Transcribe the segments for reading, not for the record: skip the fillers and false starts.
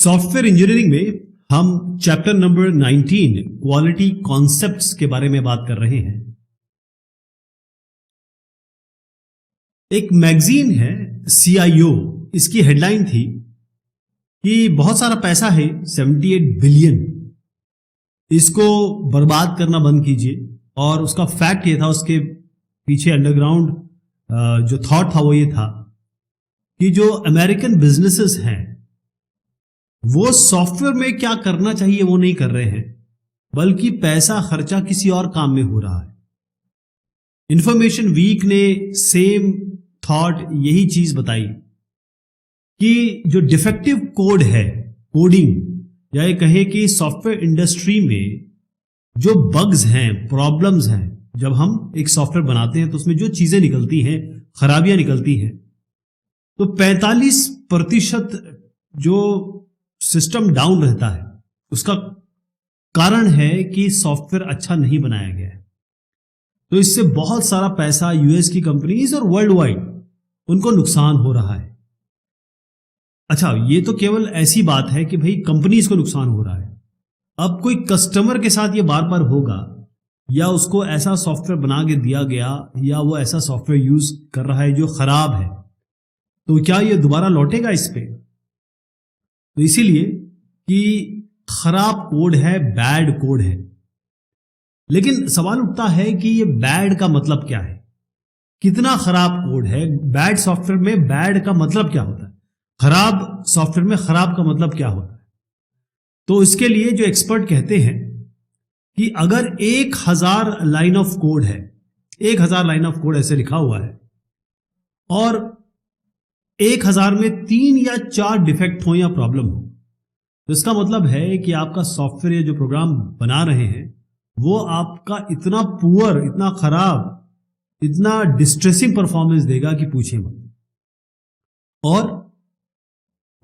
Software engineering में हम chapter number 19 quality concepts के बारे में बात कर रहे हैं। एक मैगजीन है CIO, इसकी हेडलाइन थी कि बहुत सारा पैसा है 78 बिलियन, इसको बर्बाद करना बंद कीजिए। और उसका फैक्ट ये था, उसके पीछे अंडरग्राउंड जो थॉट था वो ये था कि जो अमेरिकन बिजनेसेस हैं वो सॉफ्टवेयर में क्या करना चाहिए वो नहीं कर रहे हैं, बल्कि पैसा खर्चा किसी और काम में हो रहा है। इंफॉर्मेशन वीक ने सेम थॉट, यही चीज बताई कि जो डिफेक्टिव कोड है, कोडिंग या ये कहें कि सॉफ्टवेयर इंडस्ट्री में जो बग्स हैं, प्रॉब्लम्स हैं, जब हम एक सॉफ्टवेयर बनाते हैं तो उसमें जो चीजें निकलती हैं, खराबियां निकलती हैं, तो 45% जो सिस्टम डाउन रहता है उसका कारण है कि सॉफ्टवेयर अच्छा नहीं बनाया गया है। तो इससे बहुत सारा पैसा US की कंपनीज और वर्ल्ड वाइड उनको नुकसान हो रहा है। अच्छा, ये तो केवल ऐसी बात है कि भाई कंपनीज को नुकसान हो रहा है। अब कोई कस्टमर के साथ ये बार बार होगा, या उसको ऐसा सॉफ्टवेयर बना के दिया गया, या वो ऐसा सॉफ्टवेयर यूज कर रहा है जो खराब है, तो क्या ये दोबारा लौटेगा इस पे? तो इसीलिए कि खराब कोड है, बैड कोड है। लेकिन सवाल उठता है कि ये बैड का मतलब क्या है? कितना खराब कोड है? बैड सॉफ्टवेयर में बैड का मतलब क्या होता है? खराब सॉफ्टवेयर में खराब का मतलब क्या होता है? तो इसके लिए जो एक्सपर्ट कहते हैं कि अगर 1000 लाइन ऑफ कोड है, 1000 लाइन ऑफ कोड ऐसे लिखा हुआ है, और 1000 में 3 या 4 डिफेक्ट हो या प्रॉब्लम हो, तो इसका मतलब है कि आपका सॉफ्टवेयर जो प्रोग्राम बना रहे हैं वो आपका इतना पुअर, इतना खराब, इतना डिस्ट्रेसिंग परफॉर्मेंस देगा कि पूछिए मत। और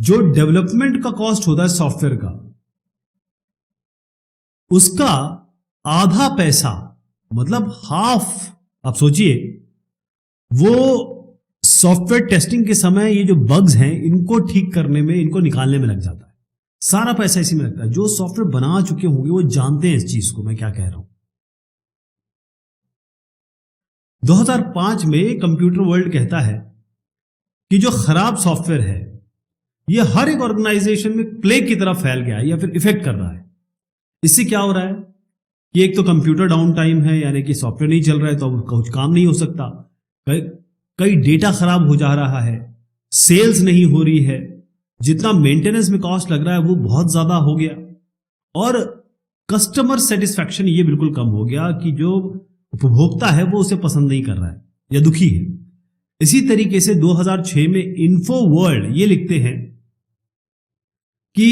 जो डेवलपमेंट का कॉस्ट होता है सॉफ्टवेयर का, उसका आधा पैसा, मतलब हाफ, आप सोचिए, वो सॉफ्टवेयर टेस्टिंग के समय ये जो बग्स हैं इनको ठीक करने में, इनको निकालने में लग जाता है। सारा पैसा इसी में लगता है। जो सॉफ्टवेयर बना चुके होंगे वो जानते हैं इस चीज को, मैं क्या कह रहा हूं। 2005 में कंप्यूटर वर्ल्ड कहता है कि जो खराब सॉफ्टवेयर है ये हर एक ऑर्गेनाइजेशन में प्लेग की तरह फैल गया है या फिर इफेक्ट कर रहा है। इससे क्या हो रहा है कि एक तो कंप्यूटर डाउन टाइम है, यानी कि सॉफ्टवेयर नहीं चल रहा है तो कुछ काम नहीं हो सकता, कई डेटा खराब हो जा रहा है, सेल्स नहीं हो रही है, जितना मेंटेनेंस में कॉस्ट लग रहा है वो बहुत ज्यादा हो गया, और कस्टमर सेटिस्फैक्शन ये बिल्कुल कम हो गया कि जो उपभोक्ता है वो उसे पसंद नहीं कर रहा है या दुखी है। इसी तरीके से 2006 में इन्फो वर्ल्ड ये लिखते हैं कि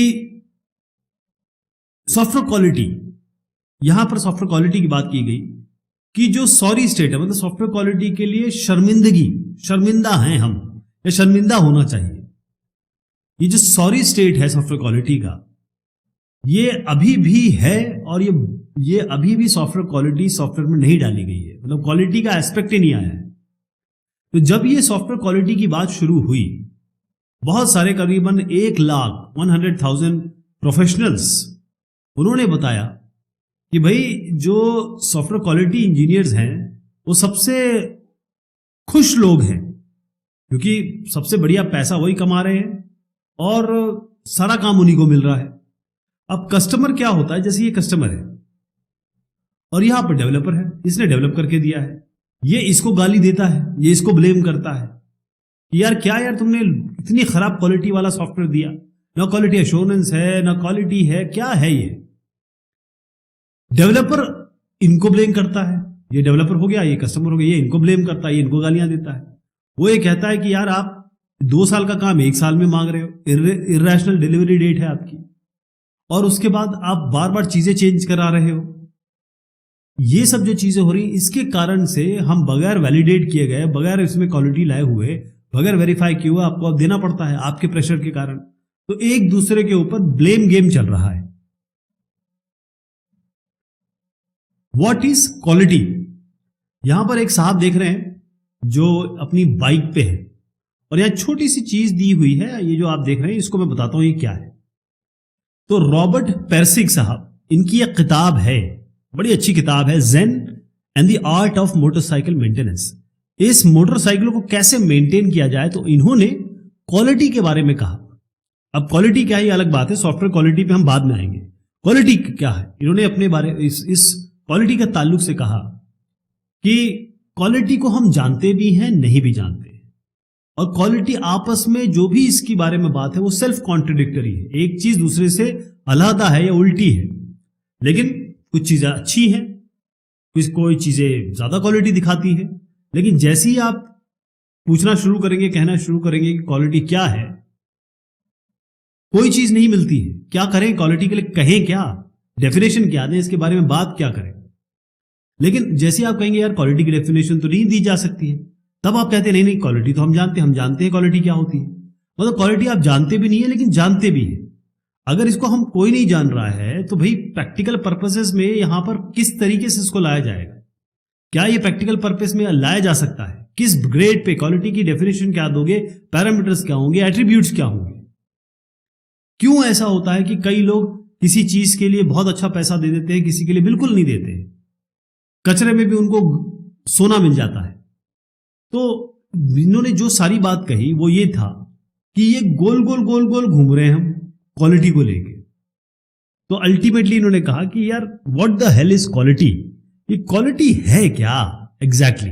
सॉफ्टवेयर क्वालिटी, यहां पर सॉफ्टवेयर क्वालिटी की बात की गई कि जो सॉरी स्टेट है, मतलब सॉफ्टवेयर क्वालिटी के लिए शर्मिंदा हैं हम, या शर्मिंदा होना चाहिए। ये जो सॉरी स्टेट है सॉफ्टवेयर क्वालिटी का, ये अभी भी है, और ये अभी भी सॉफ्टवेयर क्वालिटी सॉफ्टवेयर में नहीं डाली गई है, मतलब क्वालिटी का एस्पेक्ट ही नहीं आया है। तो जब ये सॉफ्टवेयर क्वालिटी की बात शुरू हुई, बहुत सारे करीबन 1,100,000 प्रोफेशनल्स, उन्होंने बताया कि भाई जो सॉफ्टवेयर क्वालिटी इंजीनियर्स हैं वो सबसे खुश लोग हैं, क्योंकि सबसे बढ़िया पैसा वही कमा रहे हैं और सारा काम उन्हीं को मिल रहा है। अब कस्टमर क्या होता है, जैसे ये कस्टमर है और यहां पर डेवलपर है, इसने डेवलप करके दिया है, ये इसको गाली देता है, ये इसको ब्लेम करता है कि यार क्या यार तुमने इतनी खराब क्वालिटी वाला सॉफ्टवेयर दिया, ना क्वालिटी एश्योरेंस है ना क्वालिटी है, क्या है ये। डेवलपर इनको ब्लेम करता है, ये डेवलपर हो गया, ये कस्टमर हो गया, ये इनको ब्लेम करता है, ये इनको गालियां देता है। वो ये कहता है कि यार आप 2 साल का काम 1 साल में मांग रहे हो, इर्रेशनल डिलीवरी डेट है आपकी, और उसके बाद आप बार बार चीजें चेंज करा रहे हो। ये सब जो चीजें हो रही, इसके कारण से हम बगैर वैलिडेट किए गए, बगैर इसमें क्वालिटी लाए हुए, बगैर वेरीफाई किए हुए आपको अब देना पड़ता है आपके प्रेशर के कारण। तो एक दूसरे के ऊपर ब्लेम गेम चल रहा है। What is quality? यहां पर एक साहब देख रहे हैं जो अपनी बाइक पे है, और यहां छोटी सी चीज दी हुई है, ये जो आप देख रहे हैं इसको मैं बताता हूं ये क्या है। तो रॉबर्ट पेर्सिक साहब, इनकी एक किताब है, बड़ी अच्छी किताब है, Zen and the art of motorcycle maintenance. इस मोटरसाइकिलों को कैसे मेंटेन किया जाए, तो इन्होंने क्वालिटी के बारे में कहा। अब क्वालिटी क्या है ये अलग बात है, सॉफ्टवेयर क्वालिटी पे हम बाद में आएंगे। क्वालिटी क्या है, इन्होंने अपने बारे इस क्वालिटी का ताल्लुक से कहा कि क्वालिटी को हम जानते भी हैं, नहीं भी जानते, और क्वालिटी आपस में जो भी इसके बारे में बात है वो सेल्फ कॉन्ट्रडिक्टरी है, एक चीज दूसरे से अलहदा है या उल्टी है। लेकिन कुछ चीजें अच्छी हैं, कोई चीजें ज्यादा क्वालिटी दिखाती है, लेकिन जैसे ही आप पूछना शुरू करेंगे, कहना शुरू करेंगे कि क्वालिटी क्या है, कोई चीज नहीं मिलती है। क्या करें क्वालिटी के लिए, कहें क्या, डेफिनेशन क्या दें, इसके बारे में बात क्या करें। लेकिन जैसे आप कहेंगे यार क्वालिटी की डेफिनेशन तो नहीं दी जा सकती है, तब आप कहते हैं नहीं नहीं क्वालिटी तो हम जानते हैं क्वालिटी क्या होती है। मतलब क्वालिटी आप जानते भी नहीं है लेकिन जानते भी है। अगर इसको हम कोई नहीं जान रहा है तो भाई प्रैक्टिकल पर्पसेस में यहां पर किस तरीके से इसको लाया जाएगा, क्या ये प्रैक्टिकल पर्पस में लाया जा सकता है, किस ग्रेड पे, क्वालिटी की डेफिनेशन क्या दोगे, पैरामीटर्स क्या होंगे, एट्रीब्यूट्स क्या होंगे। क्यों ऐसा होता है कि कई लोग किसी चीज के लिए बहुत अच्छा पैसा दे देते हैं, किसी के लिए बिल्कुल नहीं देते, कचरे में भी उनको सोना मिल जाता है। तो इन्होंने जो सारी बात कही वो ये था कि ये गोल गोल गोल गोल घूम रहे हैं हम क्वालिटी को लेके। तो अल्टीमेटली इन्होंने कहा कि यार what the hell is quality, ये क्वालिटी है क्या एग्जैक्टली।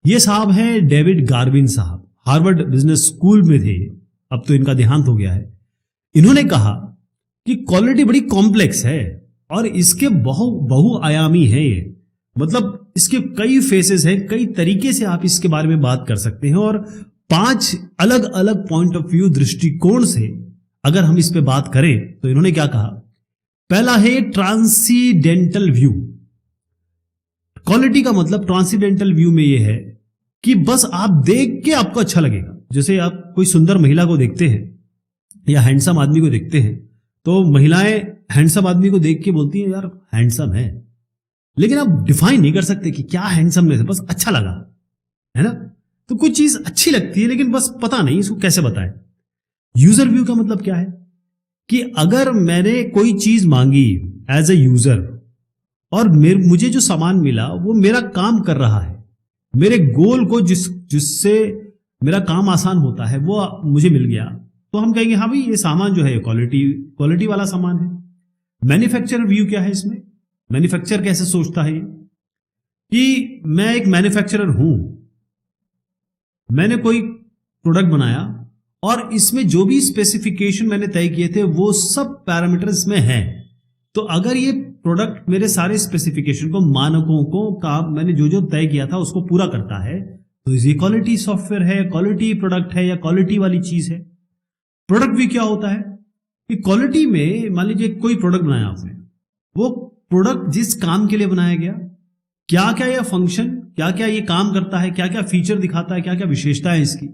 ये साहब हैं डेविड गार्विन साहब, हार्वर्ड बिजनेस स्कूल में थे, अब तो इनका देहांत हो गया है। इन्होंने कहा कि क्वालिटी बड़ी कॉम्प्लेक्स है और इसके बहुआयामी है ये, मतलब इसके कई फेसेस हैं, कई तरीके से आप इसके बारे में बात कर सकते हैं, और 5 अलग अलग पॉइंट ऑफ व्यू, दृष्टिकोण से अगर हम इस पे बात करें तो इन्होंने क्या कहा। पहला है ट्रांसीडेंटल व्यू। क्वालिटी का मतलब ट्रांसीडेंटल व्यू में यह है कि बस आप देख के आपको अच्छा लगेगा। जैसे आप कोई सुंदर महिला को देखते हैं या हैंडसम आदमी को देखते हैं, तो महिलाएं हैंडसम आदमी को देख के बोलती हैं यार हैंडसम है, लेकिन आप डिफाइन नहीं कर सकते कि क्या हैंडसमनेस है, बस अच्छा लगा, है ना। तो कुछ चीज अच्छी लगती है लेकिन बस पता नहीं इसको कैसे बताएं। यूजर व्यू का मतलब क्या है कि अगर मैंने कोई चीज मांगी एज ए यूजर और मुझे जो सामान मिला वो मेरा काम कर रहा है, मेरे गोल को जिससे मेरा काम आसान होता है वो मुझे मिल गया, तो हम कहेंगे हाँ भाई ये सामान जो है क्वालिटी वाला सामान है। मैन्युफैक्चरर व्यू क्या है इसमें, मैन्युफैक्चर कैसे सोचता है कि मैं एक मैन्युफैक्चरर हूं, मैंने कोई प्रोडक्ट बनाया और इसमें जो भी स्पेसिफिकेशन मैंने तय किए थे वो सब पैरामीटर्स में है। तो अगर ये प्रोडक्ट मेरे सारे स्पेसिफिकेशन को, मानकों को, काम मैंने जो जो तय किया था उसको पूरा करता है, तो ये क्वालिटी सॉफ्टवेयर है, क्वालिटी प्रोडक्ट है या क्वालिटी वाली चीज है। प्रोडक्ट भी क्या होता है कि क्वालिटी में मान लीजिए कोई प्रोडक्ट बनाया आपने, वो प्रोडक्ट जिस काम के लिए बनाया गया, क्या क्या यह फंक्शन, क्या क्या ये काम करता है, क्या क्या फीचर दिखाता है, क्या क्या विशेषता है इसकी,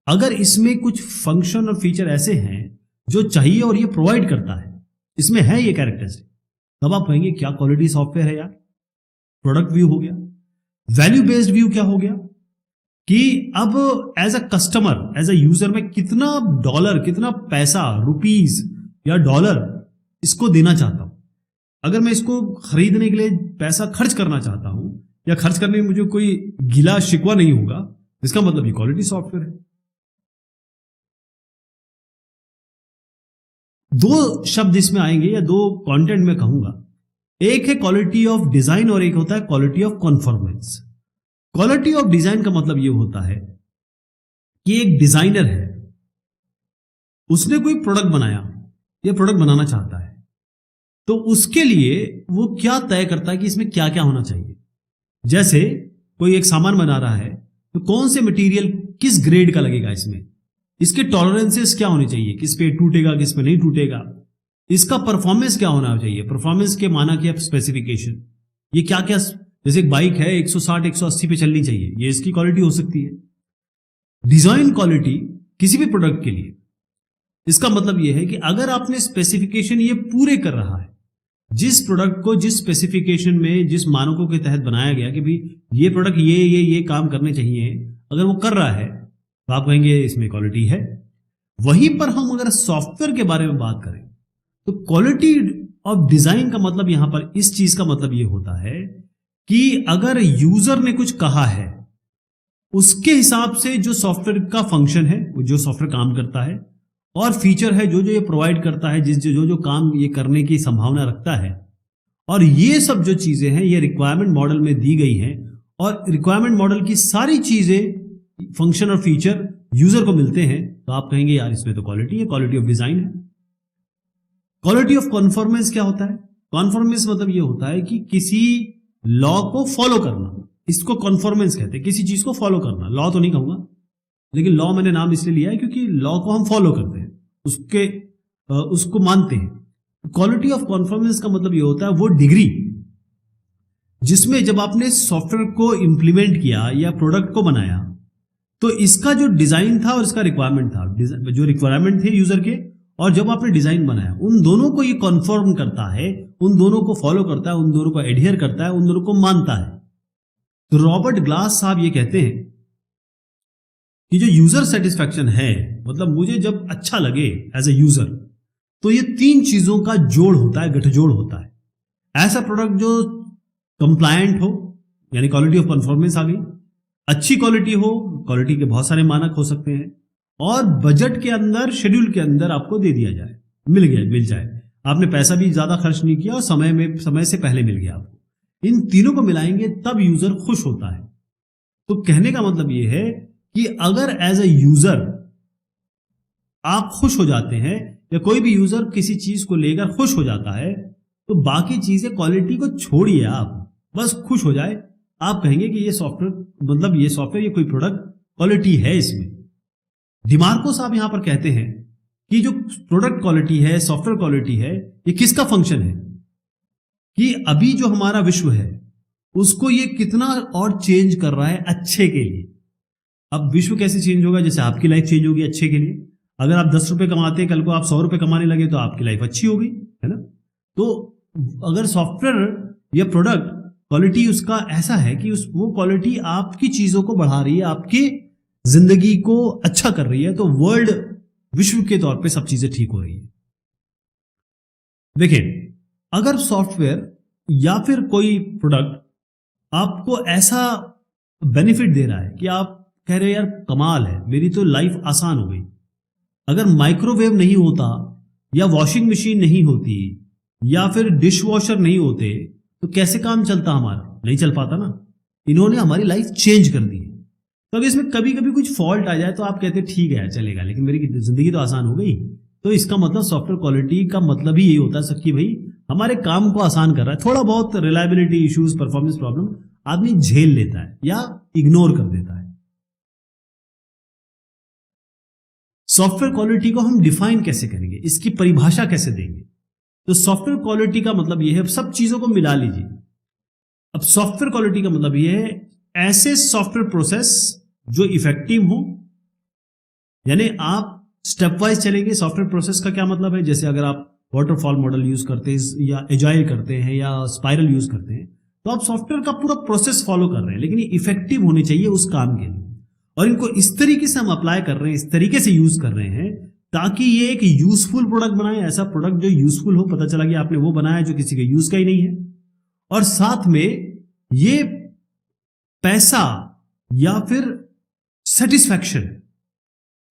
अगर इसमें कुछ फंक्शन और फीचर ऐसे हैं जो चाहिए और ये प्रोवाइड करता है, इसमें है ये कैरेक्टरिस्टिक, तब आप कहेंगे क्या क्वालिटी सॉफ्टवेयर है यार। प्रोडक्ट व्यू हो गया। वैल्यू बेस्ड व्यू क्या हो गया कि अब as a customer, as a user, मैं कितना डॉलर, कितना पैसा, रुपीस या डॉलर इसको देना चाहता हूं। अगर मैं इसको खरीदने के लिए पैसा खर्च करना चाहता हूं या खर्च करने में मुझे कोई गिला शिकवा नहीं होगा, इसका मतलब ये क्वालिटी सॉफ्टवेयर है। 2 शब्द इसमें आएंगे या 2 कंटेंट में कहूंगा, एक है क्वालिटी ऑफ डिजाइन और एक होता है quality of conformance. Quality of design का मतलब यह होता है कि एक डिजाइनर है, उसने कोई प्रोडक्ट बनाया या प्रोडक्ट बनाना चाहता है, तो उसके लिए वो क्या तय करता है कि इसमें क्या क्या होना चाहिए। जैसे कोई एक सामान बना रहा है तो कौन से मटेरियल किस ग्रेड का लगेगा, इसमें इसके टॉलरेंसेस क्या होने चाहिए, किस पे टूटेगा किस पे नहीं टूटेगा, इसका परफॉर्मेंस क्या होना चाहिए, परफॉर्मेंस के मानक या स्पेसिफिकेशन, ये क्या क्या, जैसे एक बाइक है 160 180 पे चलनी चाहिए, ये इसकी क्वालिटी हो सकती है। डिजाइन क्वालिटी किसी भी प्रोडक्ट के लिए, इसका मतलब यह है कि अगर आपने स्पेसिफिकेशन ये पूरे कर रहा है, जिस प्रोडक्ट को जिस स्पेसिफिकेशन में, जिस मानकों के तहत बनाया गया कि भाई ये प्रोडक्ट ये काम करने चाहिए, अगर वो कर रहा है तो आप कहेंगे इसमें क्वालिटी है। वहीं पर हम अगर सॉफ्टवेयर के बारे में बात करें तो क्वालिटी ऑफ डिजाइन का मतलब यहां पर इस चीज का मतलब यह होता है कि अगर यूजर ने कुछ कहा है उसके हिसाब से जो सॉफ्टवेयर का फंक्शन है, जो सॉफ्टवेयर काम करता है और फीचर है जो जो ये प्रोवाइड करता है, जो जो काम ये करने की संभावना रखता है, और ये सब जो चीजें हैं ये रिक्वायरमेंट मॉडल में दी गई हैं और रिक्वायरमेंट मॉडल की सारी चीजें, फंक्शन और फीचर यूजर को मिलते हैं, तो आप कहेंगे यार इसमें तो क्वालिटी है, क्वालिटी ऑफ डिजाइन है। क्वालिटी ऑफ कॉन्फॉर्मेंस क्या होता है? कॉन्फॉर्मेंस मतलब ये होता है कि किसी लॉ को फॉलो करना, इसको कॉन्फॉर्मेंस कहते हैं, किसी चीज को फॉलो करना। लॉ तो नहीं कहूंगा, लेकिन लॉ मैंने नाम इसलिए लिया है क्योंकि लॉ को हम फॉलो करते हैं, उसको मानते हैं। क्वालिटी ऑफ कॉन्फॉर्मेंस का मतलब ये होता है वो डिग्री जिसमें जब आपने सॉफ्टवेयर को इंप्लीमेंट किया या प्रोडक्ट को बनाया तो इसका जो डिजाइन था और इसका रिक्वायरमेंट था, जो रिक्वायरमेंट थे यूजर के और जब आपने डिजाइन बनाया, उन दोनों को ये कॉन्फर्म करता है, उन दोनों को फॉलो करता है, उन दोनों को एडहियर करता है, उन दोनों को मानता है। तो रॉबर्ट ग्लास साहब ये कहते हैं कि जो यूजर सेटिस्फैक्शन है, मतलब मुझे जब अच्छा लगे एज ए यूजर, तो ये तीन चीजों का जोड़ होता है, गठजोड़ होता है। ऐसा प्रोडक्ट जो कंप्लायंट हो, यानी क्वालिटी ऑफ परफॉर्मेंस आ गई, अच्छी क्वालिटी हो, क्वालिटी के बहुत सारे मानक हो सकते हैं, और बजट के अंदर, शेड्यूल के अंदर आपको दे दिया जाए, मिल जाए, आपने पैसा भी ज्यादा खर्च नहीं किया और समय से पहले मिल गया आपको। इन तीनों को मिलाएंगे तब यूजर खुश होता है। तो कहने का मतलब यह है कि अगर एज ए यूजर आप खुश हो जाते हैं या कोई भी यूजर किसी चीज को लेकर खुश हो जाता है, तो बाकी चीजें, क्वालिटी को छोड़िए, आप बस खुश हो जाए, आप कहेंगे कि ये सॉफ्टवेयर, मतलब ये सॉफ्टवेयर, ये कोई प्रोडक्ट क्वालिटी है। इसमें डिमार्को साहब यहां पर कहते हैं कि जो प्रोडक्ट क्वालिटी है, सॉफ्टवेयर क्वालिटी है, ये किसका फंक्शन है कि अभी जो हमारा विश्व है उसको ये कितना और चेंज कर रहा है अच्छे के लिए। अब विश्व कैसे चेंज होगा? जैसे आपकी लाइफ चेंज होगी अच्छे के लिए। अगर आप 10 रुपए कमाते हैं, कल को आप 100 रुपए कमाने लगे तो आपकी लाइफ अच्छी होगी, है ना? तो अगर सॉफ्टवेयर या प्रोडक्ट क्वालिटी उसका ऐसा है कि वो क्वालिटी आपकी चीजों को बढ़ा रही है, आपकी जिंदगी को अच्छा कर रही है, तो वर्ल्ड, विश्व के तौर पे सब चीजें ठीक हो रही है। देखिए, अगर सॉफ्टवेयर या फिर कोई प्रोडक्ट आपको ऐसा बेनिफिट दे रहा है कि आप कह रहे हैं यार कमाल है, मेरी तो लाइफ आसान हो गई। अगर माइक्रोवेव नहीं होता या वॉशिंग मशीन नहीं होती या फिर डिश वॉशर नहीं होते तो कैसे काम चलता? हमारा नहीं चल पाता ना। इन्होंने हमारी लाइफ चेंज कर दी है। तो अगर इसमें कभी कभी कुछ फॉल्ट आ जाए तो आप कहते ठीक है चलेगा, लेकिन मेरी जिंदगी तो आसान हो गई। तो इसका मतलब सॉफ्टवेयर क्वालिटी का मतलब ही यही होता है कि भाई हमारे काम को आसान कर रहा है। थोड़ा बहुत रिलायबिलिटी इश्यूज, परफॉर्मेंस प्रॉब्लम आदमी झेल लेता है या इग्नोर कर देता है। सॉफ्टवेयर क्वालिटी को हम डिफाइन कैसे करेंगे, इसकी परिभाषा कैसे देंगे? तो सॉफ्टवेयर क्वालिटी का मतलब यह है, सब चीजों को मिला लीजिए। अब सॉफ्टवेयर क्वालिटी का मतलब यह है ऐसे सॉफ्टवेयर प्रोसेस जो इफेक्टिव हो, यानी आप स्टेप वाइज चलेंगे। सॉफ्टवेयर प्रोसेस का क्या मतलब है? जैसे अगर आप वाटरफॉल मॉडल यूज करते हैं या एजाइल करते हैं या स्पाइरल यूज करते हैं, तो आप सॉफ्टवेयर का पूरा प्रोसेस फॉलो कर रहे हैं, लेकिन ये इफेक्टिव होने चाहिए उस काम के लिए। और इनको इस तरीके से हम अप्लाई कर रहे हैं, इस तरीके से यूज कर रहे हैं ताकि ये एक यूजफुल प्रोडक्ट बनाए। ऐसा प्रोडक्ट जो यूजफुल हो, पता चला कि आपने वो बनाया जो किसी के यूज का ही नहीं है। और साथ में ये पैसा या फिर सेटिस्फैक्शन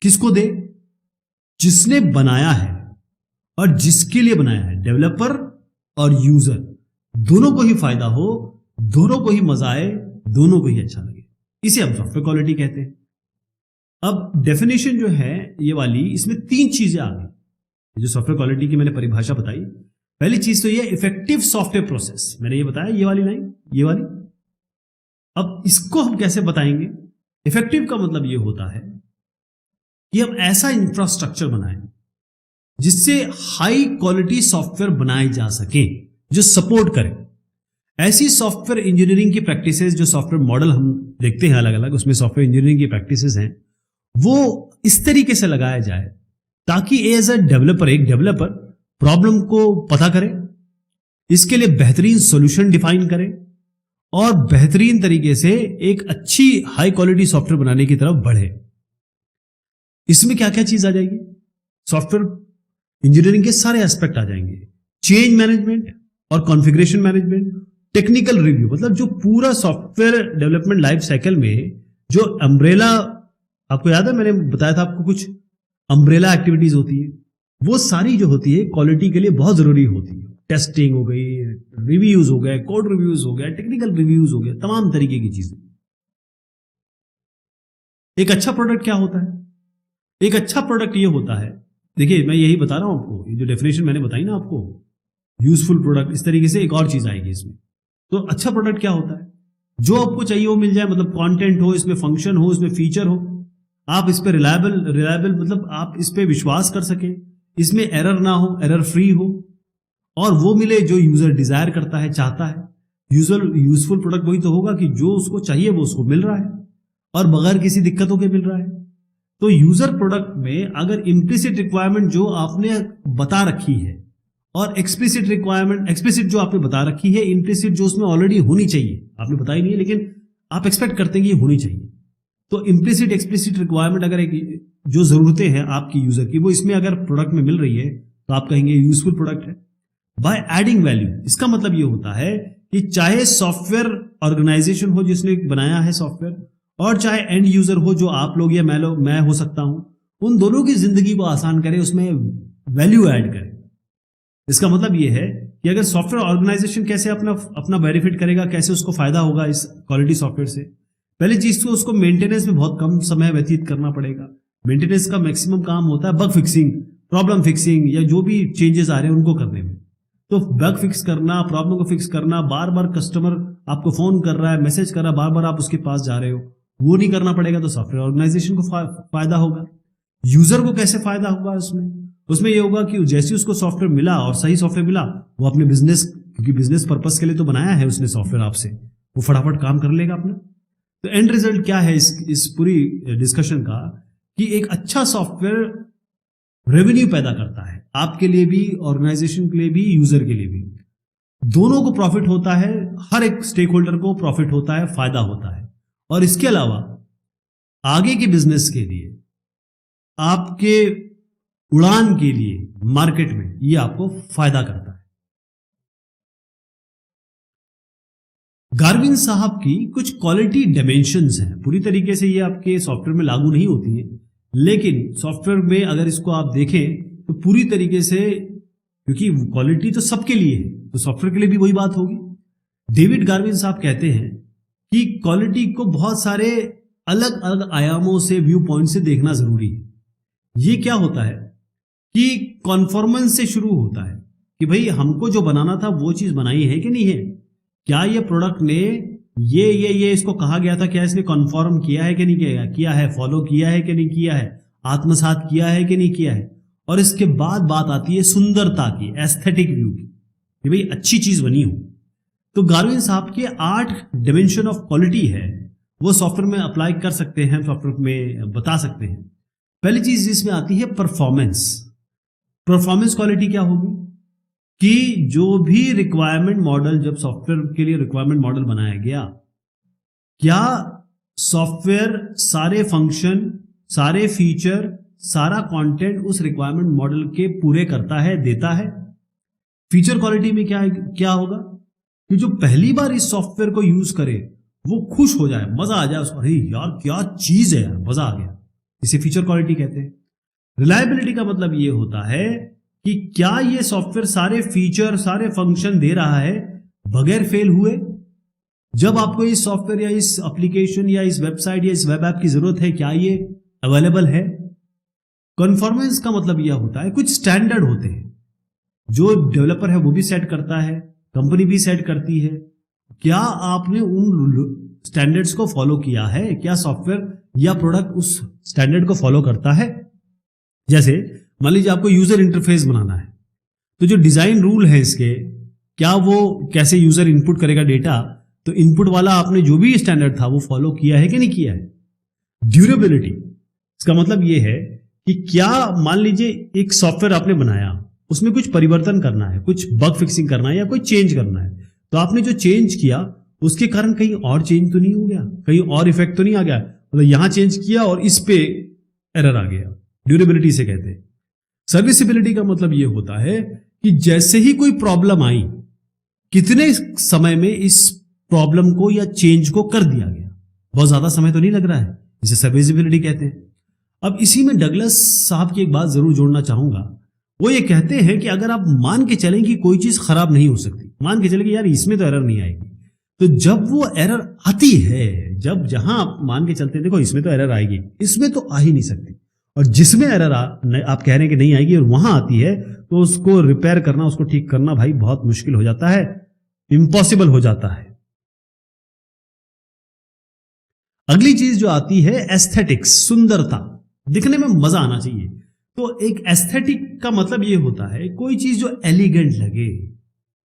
किसको दे? जिसने बनाया है और जिसके लिए बनाया है। डेवलपर और यूजर दोनों को ही फायदा हो, दोनों को ही मजा आए, दोनों को ही अच्छा लगे, इसे हम सॉफ्टवेयर क्वालिटी कहते हैं। अब डेफिनेशन जो है ये वाली, इसमें 3 चीजें आ गई जो सॉफ्टवेयर क्वालिटी की मैंने परिभाषा बताई। पहली चीज तो ये इफेक्टिव सॉफ्टवेयर प्रोसेस, मैंने ये बताया, ये वाली लाइन, ये वाली। अब इसको हम कैसे बताएंगे? इफेक्टिव का मतलब ये होता है कि हम ऐसा इंफ्रास्ट्रक्चर बनाएं जिससे हाई क्वालिटी सॉफ्टवेयर बनाए जा सके, जो सपोर्ट करे। ऐसी सॉफ्टवेयर इंजीनियरिंग की प्रैक्टिसेस, जो सॉफ्टवेयर मॉडल हम देखते हैं अलग अलग, उसमें सॉफ्टवेयर इंजीनियरिंग की प्रैक्टिसेस हैं, वो इस तरीके से लगाया जाए ताकि एज अ डेवलपर, एक डेवलपर प्रॉब्लम को पता करे, इसके लिए बेहतरीन सॉल्यूशन डिफाइन करे और बेहतरीन तरीके से एक अच्छी हाई क्वालिटी सॉफ्टवेयर बनाने की तरफ बढ़े। इसमें क्या क्या चीज आ जाएगी? सॉफ्टवेयर इंजीनियरिंग के सारे एस्पेक्ट आ जाएंगे, चेंज मैनेजमेंट और कॉन्फ़िगरेशन मैनेजमेंट, टेक्निकल रिव्यू, मतलब जो पूरा सॉफ्टवेयर डेवलपमेंट लाइफ साइकिल में जो अम्ब्रेला, आपको याद है मैंने बताया था आपको कुछ अम्ब्रेला एक्टिविटीज होती है, वो सारी जो होती है क्वालिटी के लिए बहुत जरूरी होती है। टेस्टिंग हो गई, रिव्यूज हो गए, कोड रिव्यूज हो गया, टेक्निकल रिव्यूज हो गए, तमाम तरीके की चीजें। एक अच्छा प्रोडक्ट क्या होता है? एक अच्छा प्रोडक्ट ये होता है, देखिए मैं यही बता रहा हूं आपको, ये जो डेफिनेशन मैंने बताई ना आपको, यूजफुल प्रोडक्ट, इस तरीके से एक और चीज आएगी इसमें। तो अच्छा प्रोडक्ट क्या होता है? जो आपको चाहिए वो मिल जाए, मतलब कंटेंट हो, इसमें फंक्शन हो, इसमें फीचर हो, आप इस पे रिलायबल मतलब आप इस पे विश्वास कर सके, इसमें एरर ना हो, एरर फ्री हो, और वो मिले जो यूजर डिजायर करता है, चाहता है। यूजफुल प्रोडक्ट वही तो होगा कि जो उसको चाहिए वो उसको मिल रहा है और बगैर किसी दिक्कतों के मिल रहा है। तो यूजर प्रोडक्ट में अगर इम्प्लिसिट रिक्वायरमेंट जो आपने बता रखी है और एक्सप्लिसिट रिक्वायरमेंट, एक्सप्लिसिट जो आपने बता रखी है, इम्प्लिसिट जो उसमें ऑलरेडी होनी चाहिए, आपने बताई नहीं है लेकिन आप एक्सपेक्ट करते हैं कि होनी चाहिए। तो इम्प्लिसिट एक्सप्लिसिट रिक्वायरमेंट अगर जो जरूरतें हैं आपकी यूजर की, वो इसमें अगर प्रोडक्ट में मिल रही है तो आप कहेंगे यूजफुल प्रोडक्ट है। बाय एडिंग वैल्यू, इसका मतलब ये होता है कि चाहे सॉफ्टवेयर ऑर्गेनाइजेशन हो जिसने बनाया है सॉफ्टवेयर, और चाहे एंड यूजर हो जो आप लोग या मैं हो सकता हूं, उन दोनों की जिंदगी को आसान करे, उसमें वैल्यू ऐड करे। इसका मतलब यह है कि अगर सॉफ्टवेयर ऑर्गेनाइजेशन कैसे अपना बेनिफिट करेगा, कैसे उसको फायदा होगा इस क्वालिटी सॉफ्टवेयर से, पहली चीज तो उसको मेंटेनेंस में बहुत कम समय व्यतीत करना पड़ेगा। मेंटेनेंस का मैक्सिमम काम होता है बग फिक्सिंग, प्रॉब्लम फिक्सिंग, या जो भी चेंजेस आ रहे हैं उनको करने में। तो बग फिक्स करना, प्रॉब्लम को फिक्स करना, बार बार कस्टमर आपको फोन कर रहा है, मैसेज कर रहा है, बार बार आप उसके पास जा रहे हो, वो नहीं करना पड़ेगा। तो सॉफ्टवेयर ऑर्गेनाइजेशन को फायदा होगा। यूजर को कैसे फायदा होगा उसमें ये होगा कि जैसे उसको सॉफ्टवेयर मिला और सही सॉफ्टवेयर मिला, वो अपने बिजनेस, क्योंकि बिजनेस पर्पस के लिए तो बनाया है उसने सॉफ्टवेयर आपसे, वो फटाफट काम कर लेगा अपना। तो एंड रिजल्ट क्या है इस पूरी डिस्कशन का, कि एक अच्छा सॉफ्टवेयर रेवेन्यू पैदा करता है, आपके लिए भी, ऑर्गेनाइजेशन के लिए भी, यूजर के लिए भी, दोनों को प्रॉफिट होता है, हर एक स्टेक होल्डर को प्रॉफिट होता है, फायदा होता है। और इसके अलावा आगे के बिजनेस के लिए, आपके उड़ान के लिए मार्केट में ये आपको फायदा करता है। गार्विन साहब की कुछ क्वालिटी डायमेंशंस हैं, पूरी तरीके से ये आपके सॉफ्टवेयर में लागू नहीं होती है, लेकिन सॉफ्टवेयर में अगर इसको आप देखें तो पूरी तरीके से, क्योंकि क्वालिटी तो सबके लिए है, तो सॉफ्टवेयर के लिए भी वही बात होगी। डेविड गार्विन साहब कहते हैं कि क्वालिटी को बहुत सारे अलग अलग आयामों से, व्यू पॉइंट से देखना जरूरी है। ये क्या होता है कि कॉन्फॉर्मेंस से शुरू होता है कि भाई हमको जो बनाना था वो चीज बनाई है कि नहीं है, क्या ये प्रोडक्ट ने ये इसको कहा गया था, क्या इसने कॉन्फॉर्म किया है कि नहीं किया है, फॉलो किया है कि नहीं किया है, आत्मसात किया है कि नहीं किया है। और इसके बाद बात आती है सुंदरता की, एस्थेटिक व्यू की, कि भाई अच्छी चीज बनी हो। तो गार्विन साहब के 8 डिमेंशन ऑफ क्वालिटी है, वो सॉफ्टवेयर में अप्लाई कर सकते हैं, सॉफ्टवेयर में बता सकते हैं। पहली चीज इसमें आती है परफॉर्मेंस। परफॉर्मेंस क्वालिटी क्या होगी कि जो भी रिक्वायरमेंट मॉडल, जब सॉफ्टवेयर के लिए रिक्वायरमेंट मॉडल बनाया गया, क्या सॉफ्टवेयर सारे फंक्शन, सारे फीचर, सारा कंटेंट उस रिक्वायरमेंट मॉडल के पूरे करता है, देता है। फीचर क्वालिटी में क्या होगा कि जो पहली बार इस सॉफ्टवेयर को यूज करे वो खुश हो जाए, मजा आ जाए उसको, अरे यार क्या चीज है यार, मजा आ गया, इसे फीचर क्वालिटी कहते हैं। रिलायबिलिटी का मतलब ये होता है कि क्या ये सॉफ्टवेयर सारे फीचर, सारे फंक्शन दे रहा है बगैर फेल हुए। जब आपको इस सॉफ्टवेयर या इस एप्लीकेशन या इस वेबसाइट या इस वेब ऐप की जरूरत है, क्या ये अवेलेबल है। कॉन्फॉर्मेंस का मतलब यह होता है, कुछ स्टैंडर्ड होते हैं जो डेवलपर है वो भी सेट करता है, कंपनी भी सेट करती है। क्या आपने उन स्टैंडर्ड्स को फॉलो किया है, क्या सॉफ्टवेयर या प्रोडक्ट उस स्टैंडर्ड को फॉलो करता है। जैसे मान लीजिए आपको यूजर इंटरफेस बनाना है, तो जो डिजाइन रूल है इसके, क्या वो कैसे यूजर इनपुट करेगा डेटा, तो इनपुट वाला आपने जो भी स्टैंडर्ड था वो फॉलो किया है कि नहीं किया है। ड्यूरेबिलिटी, इसका मतलब ये है कि क्या मान लीजिए एक सॉफ्टवेयर आपने बनाया, उसमें कुछ परिवर्तन करना है, कुछ बग फिक्सिंग करना है या कोई चेंज करना है, तो आपने जो चेंज किया उसके कारण कहीं और चेंज तो नहीं हो गया, कहीं और इफेक्ट तो नहीं आ गया, मतलब यहां चेंज किया और इस पे एरर आ गया। ड्यूरेबिलिटी से कहते हैं। सर्विसिबिलिटी का मतलब यह होता है कि जैसे ही कोई प्रॉब्लम आई, कितने समय में इस प्रॉब्लम को या चेंज को कर दिया गया, बहुत ज्यादा समय तो नहीं लग रहा है, इसे सर्विसिबिलिटी कहते हैं। अब इसी में डगलस साहब की एक बात जरूर जोड़ना चाहूंगा। वो ये कहते हैं कि अगर आप मान के चलें कि कोई चीज खराब नहीं हो सकती, मान के चलें कि यार इसमें तो एरर नहीं आएगी, तो जब वो एरर आती है, जब जहां आप मान के चलते हैं देखो इसमें तो एरर आएगी, इसमें तो आ ही नहीं सकती, और जिसमें एरर आप कह रहे हैं कि नहीं आएगी और वहां आती है, तो उसको रिपेयर करना, उसको ठीक करना भाई बहुत मुश्किल हो जाता है, इम्पॉसिबल हो जाता है। अगली चीज जो आती है एस्थेटिक्स, सुंदरता, दिखने में मजा आना चाहिए। तो एक एस्थेटिक का मतलब यह होता है कोई चीज जो एलिगेंट लगे,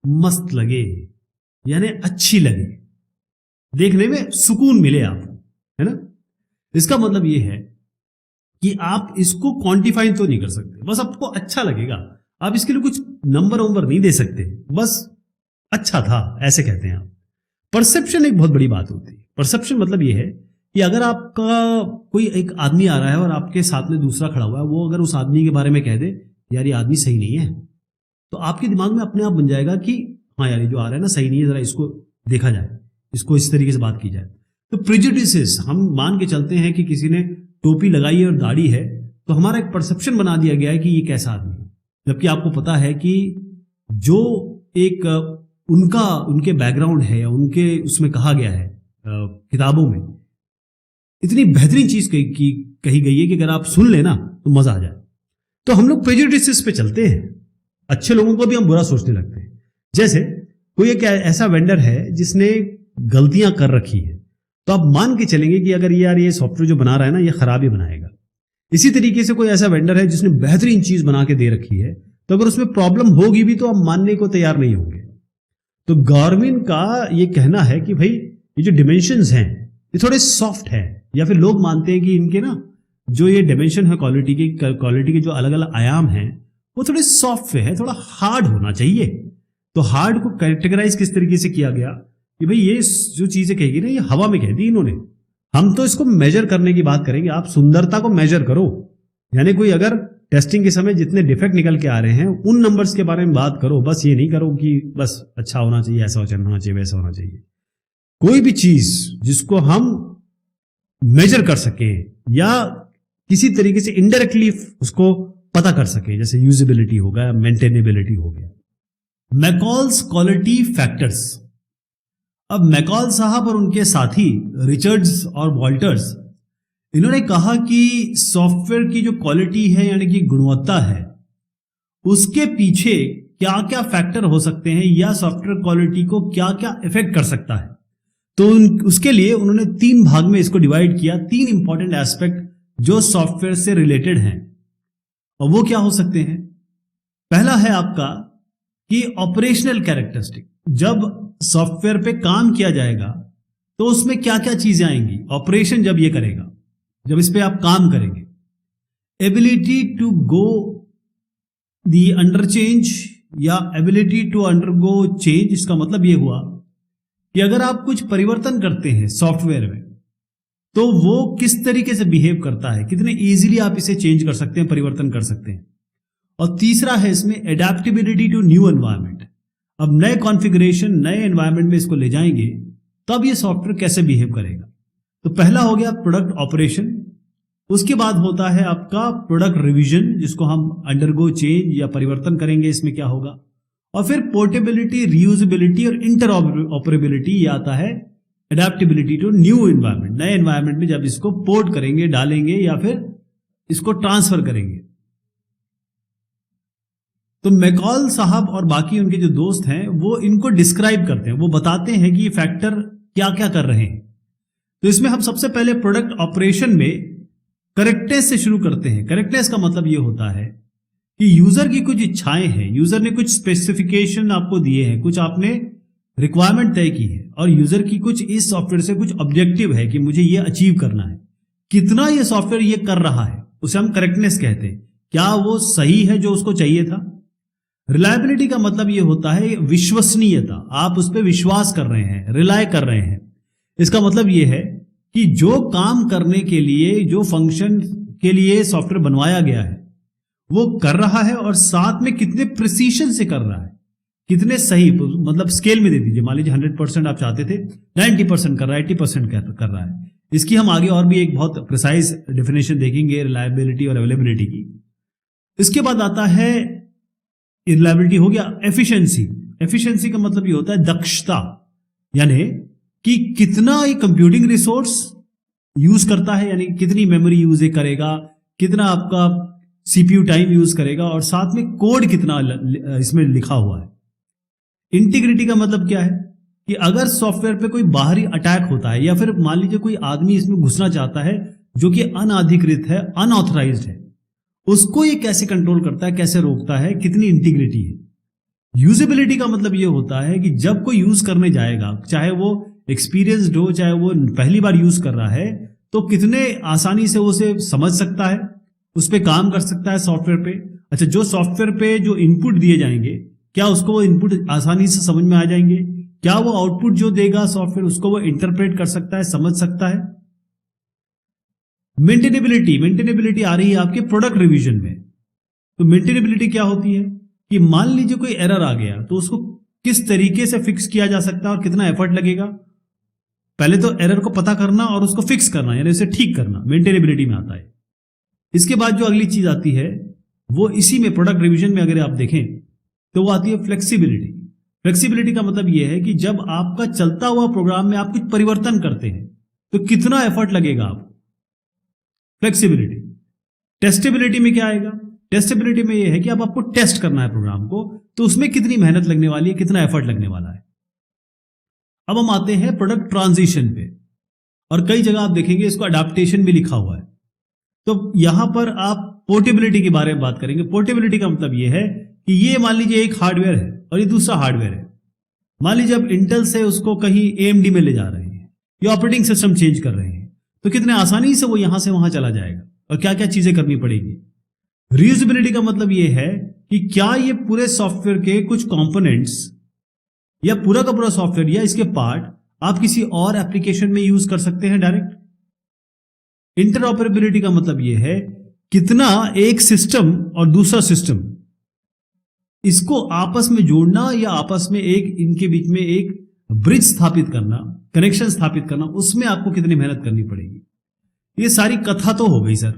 मस्त लगे, यानी अच्छी लगे, देखने में सुकून मिले आपको, है ना। इसका मतलब यह है कि आप इसको क्वांटिफाई तो नहीं कर सकते, बस आपको अच्छा लगेगा, आप इसके लिए कुछ नंबर वंबर नहीं दे सकते, बस अच्छा था ऐसे कहते हैं आप। परसेप्शन एक बहुत बड़ी बात होती है। परसेप्शन मतलब यह है कि अगर आपका कोई एक आदमी आ रहा है और आपके साथ में दूसरा खड़ा हुआ है, वो अगर उस आदमी के बारे में कह दे यार ये आदमी सही नहीं है, तो आपके दिमाग में अपने आप बन जाएगा कि हाँ यार ये जो आ रहा है ना सही नहीं है, जरा इसको देखा जाए, इसको इस तरीके से बात की जाए। तो प्रेजुडिसेस, हम मान के चलते हैं कि किसी ने टोपी लगाई है और दाढ़ी है, तो हमारा एक परसेप्शन बना दिया गया है कि ये कैसा आदमी है, जबकि आपको पता है कि जो एक उनके बैकग्राउंड है या उनके उसमें कहा गया है किताबों में, इतनी बेहतरीन चीज कही गई है कि अगर आप सुन लेना तो मजा आ जाए। तो हम लोग प्रेजुडिसेस पे चलते हैं, अच्छे लोगों को भी हम बुरा सोचने लगते हैं। जैसे कोई एक ऐसा वेंडर है जिसने गलतियां कर रखी है, तो आप मान के चलेंगे कि अगर ये सॉफ्टवेयर जो बना रहा है ना ये खराब ही बनाएगा। इसी तरीके से कोई ऐसा वेंडर है जिसने बेहतरीन चीज बना के दे रखी है, तो अगर उसमें प्रॉब्लम होगी भी तो आप मानने को तैयार नहीं होंगे। तो गवर्नमेंट का ये कहना है कि भाई ये जो डिमेंशंस हैं ये थोड़े सॉफ्ट है, या फिर लोग मानते हैं कि इनके ना जो ये डिमेंशन है क्वालिटी के जो अलग अलग आयाम हैं वो थोड़े सॉफ्ट है, थोड़ा हार्ड होना चाहिए। तो हार्ड को कैटेगराइज किस तरीके से किया गया कि भाई ये जो चीजें कहेगी ना ये हवा में कह दी इन्होंने, हम तो इसको मेजर करने की बात करेंगे। आप सुंदरता को मेजर करो, यानी कोई अगर टेस्टिंग के समय जितने डिफेक्ट निकल के आ रहे हैं उन नंबर्स के बारे में बात करो, बस ये नहीं करो कि बस अच्छा होना चाहिए, ऐसा होना चाहिए, वैसा होना चाहिए। कोई भी चीज जिसको हम मेजर कर सके या किसी तरीके से इनडायरेक्टली उसको पता कर सके, जैसे यूजेबिलिटी हो गया, मेंटेनेबिलिटी हो गया। मैकॉल्स क्वालिटी फैक्टर्स। अब मैकॉल साहब और उनके साथी रिचर्ड्स और वॉल्टर्स, इन्होंने कहा कि सॉफ्टवेयर की जो क्वालिटी है यानी कि गुणवत्ता है, उसके पीछे क्या क्या फैक्टर हो सकते हैं या सॉफ्टवेयर क्वालिटी को क्या क्या इफेक्ट कर सकता है। तो उसके लिए उन्होंने 3 भाग में इसको डिवाइड किया, 3 इंपॉर्टेंट एस्पेक्ट जो सॉफ्टवेयर से रिलेटेड हैं। और वो क्या हो सकते हैं? पहला है आपका कि ऑपरेशनल कैरेक्टरिस्टिक, जब सॉफ्टवेयर पे काम किया जाएगा तो उसमें क्या क्या चीजें आएंगी, ऑपरेशन जब ये करेगा, जब इस पे आप काम करेंगे। Ability to go the under change या एबिलिटी टू अंडरगो चेंज, इसका मतलब ये हुआ कि अगर आप कुछ परिवर्तन करते हैं सॉफ्टवेयर में तो वो किस तरीके से बिहेव करता है, कितने इजीली आप इसे चेंज कर सकते हैं, परिवर्तन कर सकते हैं। और तीसरा है इसमें एडेप्टेबिलिटी टू न्यू एनवायरनमेंट। अब नए कॉन्फ़िगरेशन, नए एनवायरनमेंट में इसको ले जाएंगे तब ये सॉफ्टवेयर कैसे बिहेव करेगा। तो पहला हो गया प्रोडक्ट ऑपरेशन, उसके बाद होता है आपका प्रोडक्ट रिवीजन, जिसको हम अंडरगो चेंज या परिवर्तन करेंगे, इसमें क्या होगा। और फिर पोर्टेबिलिटी, रीयूजेबिलिटी और इंटरऑपरेबिलिटी, ये आता है एडेप्टेबिलिटी टू न्यू एनवायरनमेंट, नए एनवायरनमेंट में जब इसको पोर्ट करेंगे, डालेंगे या फिर इसको ट्रांसफर करेंगे। तो मैकॉल साहब और बाकी उनके जो दोस्त हैं वो इनको डिस्क्राइब करते हैं, वो बताते हैं कि ये फैक्टर क्या क्या कर रहे हैं। तो इसमें हम सबसे पहले प्रोडक्ट ऑपरेशन में करेक्टनेस से शुरू करते हैं। करेक्टनेस का मतलब ये होता है कि यूजर की कुछ इच्छाएं हैं, यूजर ने कुछ स्पेसिफिकेशन आपको दिए हैं, कुछ आपने रिक्वायरमेंट तय की है, और यूजर की कुछ इस सॉफ्टवेयर से कुछ ऑब्जेक्टिव है कि मुझे ये अचीव करना है। कितना ये सॉफ्टवेयर ये कर रहा है उसे हम करेक्टनेस कहते हैं। क्या वो सही है जो उसको चाहिए था। रिलायबिलिटी का मतलब ये होता है विश्वसनीयता, आप उस पर विश्वास कर रहे हैं, रिलाय कर रहे हैं। इसका मतलब ये है कि जो काम करने के लिए, जो फंक्शन के लिए सॉफ्टवेयर बनवाया गया है वो कर रहा है और साथ में कितने प्रिसीशन से कर रहा है, कितने सही, मतलब स्केल में दे दीजिए। मान लीजिए 100% आप चाहते थे, 90% कर रहा है, 80% कर रहा है। इसकी हम आगे और भी एक बहुत प्रिसाइज डेफिनेशन देखेंगे रिलायबिलिटी और अवेलेबिलिटी की। इसके बाद आता है, रिलायबिलिटी हो गया, एफिशिएंसी। एफिशिएंसी का मतलब ये होता है दक्षता, यानी कि कितना ये कंप्यूटिंग रिसोर्स यूज करता है, यानी कितनी मेमोरी यूज करेगा, कितना आपका सीपीयू टाइम यूज करेगा, और साथ में कोड कितना इसमें लिखा हुआ है। इंटीग्रिटी का मतलब क्या है कि अगर सॉफ्टवेयर पे कोई बाहरी अटैक होता है, या फिर मान लीजिए कोई आदमी इसमें घुसना चाहता है जो कि अनाधिकृत है, अनऑथराइज्ड है, उसको ये कैसे कंट्रोल करता है, कैसे रोकता है, कितनी इंटीग्रिटी है। यूजेबिलिटी का मतलब ये होता है कि जब कोई यूज करने जाएगा, चाहे वो एक्सपीरियंस्ड हो, चाहे वो पहली बार यूज कर रहा है, तो कितने आसानी से उसे समझ सकता है, उस पर काम कर सकता है सॉफ्टवेयर पे। अच्छा, जो सॉफ्टवेयर पे जो इनपुट दिए जाएंगे, क्या उसको वो इनपुट आसानी से समझ में आ जाएंगे, क्या वो आउटपुट जो देगा सॉफ्टवेयर उसको वो इंटरप्रेट कर सकता है, समझ सकता है। मेंटेनेबिलिटी, मेंटेनेबिलिटी आ रही है आपके प्रोडक्ट रिवीजन में। तो मेंटेनेबिलिटी क्या होती है कि मान लीजिए कोई एरर आ गया, तो उसको किस तरीके से फिक्स किया जा सकता है और कितना एफर्ट लगेगा। पहले तो एरर को पता करना और उसको फिक्स करना, यानी उसे ठीक करना, मेंटेनेबिलिटी में आता है। इसके बाद जो अगली चीज आती है वो इसी में प्रोडक्ट रिवीजन में अगर आप देखें तो वो आती है फ्लेक्सिबिलिटी। फ्लेक्सिबिलिटी का मतलब यह है कि जब आपका चलता हुआ प्रोग्राम में आप कुछ परिवर्तन करते हैं तो कितना एफर्ट लगेगा आपको, फ्लेक्सिबिलिटी। टेस्टेबिलिटी में क्या आएगा, टेस्टेबिलिटी में यह है कि अब आपको टेस्ट करना है प्रोग्राम को, तो उसमें कितनी मेहनत लगने वाली है, कितना एफर्ट लगने वाला है। अब हम आते हैं प्रोडक्ट ट्रांजिशन पे, और कई जगह आप देखेंगे इसको अडेप्टेशन भी लिखा हुआ है। तो यहां पर आप पोर्टेबिलिटी के बारे में बात करेंगे। पोर्टेबिलिटी का मतलब यह है कि ये मान लीजिए एक हार्डवेयर है और ये दूसरा हार्डवेयर है। मान लीजिए अब इंटेल से उसको कहीं AMD में ले जा रहे हैं या ऑपरेटिंग सिस्टम चेंज कर रहे हैं, तो कितने आसानी से वो यहां से वहां चला जाएगा और क्या क्या चीजें करनी पड़ेगी। रीयूजेबिलिटी का मतलब यह है कि क्या ये पूरे सॉफ्टवेयर के कुछ कंपोनेंट्स या पूरा का पूरा सॉफ्टवेयर या इसके पार्ट आप किसी और एप्लीकेशन में यूज कर सकते हैं डायरेक्ट। इंटरऑपरेबिलिटी का मतलब यह है कितना एक सिस्टम और दूसरा सिस्टम इसको आपस में जोड़ना या आपस में एक इनके बीच में एक ब्रिज स्थापित करना, कनेक्शन स्थापित करना, उसमें आपको कितनी मेहनत करनी पड़ेगी। ये सारी कथा तो हो गई सर,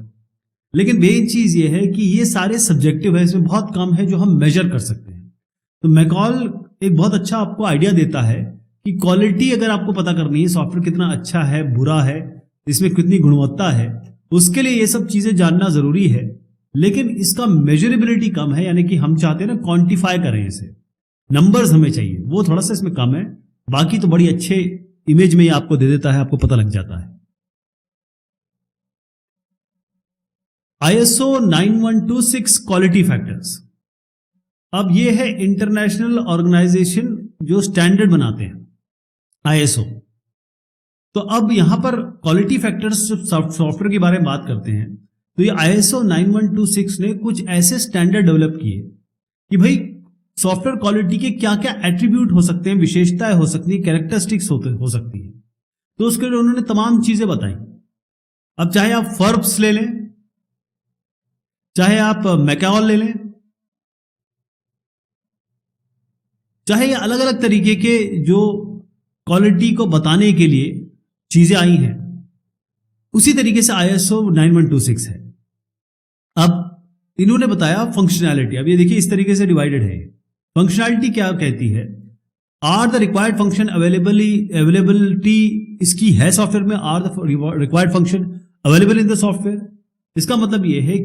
लेकिन मेन चीज ये है कि ये सारे सब्जेक्टिव है, इसमें बहुत कम है जो हम मेजर कर सकते हैं। तो मैकॉल एक बहुत अच्छा आपको आइडिया देता है कि क्वालिटी अगर आपको पता करनी है, सॉफ्टवेयर कितना अच्छा है, बुरा है, इसमें कितनी गुणवत्ता है, उसके लिए ये सब चीजें जानना जरूरी है। लेकिन इसका मेजरेबिलिटी कम है, यानी कि हम चाहते हैं ना क्वांटिफाई करें इसे, नंबर्स हमें चाहिए, वो थोड़ा सा इसमें कम है। बाकी तो बड़ी अच्छे इमेज में ये आपको दे देता है, आपको पता लग जाता है। ISO 9126 quality factors. अब ये है इंटरनेशनल ऑर्गेनाइजेशन जो स्टैंडर्ड बनाते हैं, ISO। तो अब यहां पर क्वालिटी फैक्टर्स सॉफ्टवेयर के बारे में बात करते हैं, तो ये ISO 9126 ने कुछ ऐसे स्टैंडर्ड डेवलप किए कि भाई सॉफ्टवेयर क्वालिटी के क्या क्या एट्रीब्यूट हो सकते हैं, विशेषताएं हो सकती हैं, कैरेक्टरिस्टिक्स हो सकती हैं। तो उसके लिए उन्होंने तमाम चीजें बताई। अब चाहे आप फर्ब्स ले लें, चाहे आप मैकॉल ले लें, चाहे ये अलग अलग तरीके के जो क्वालिटी को बताने के लिए चीजें आई हैं, उसी तरीके से ISO 9126 है। अब इन्होंने बताया फंक्शनैलिटी। अब ये देखिए इस तरीके से डिवाइडेड है। फंक्शनैलिटी क्या कहती है, are the required function availability इसकी है सॉफ्टवेयर में, are the required function available in the software. इसका मतलब ये है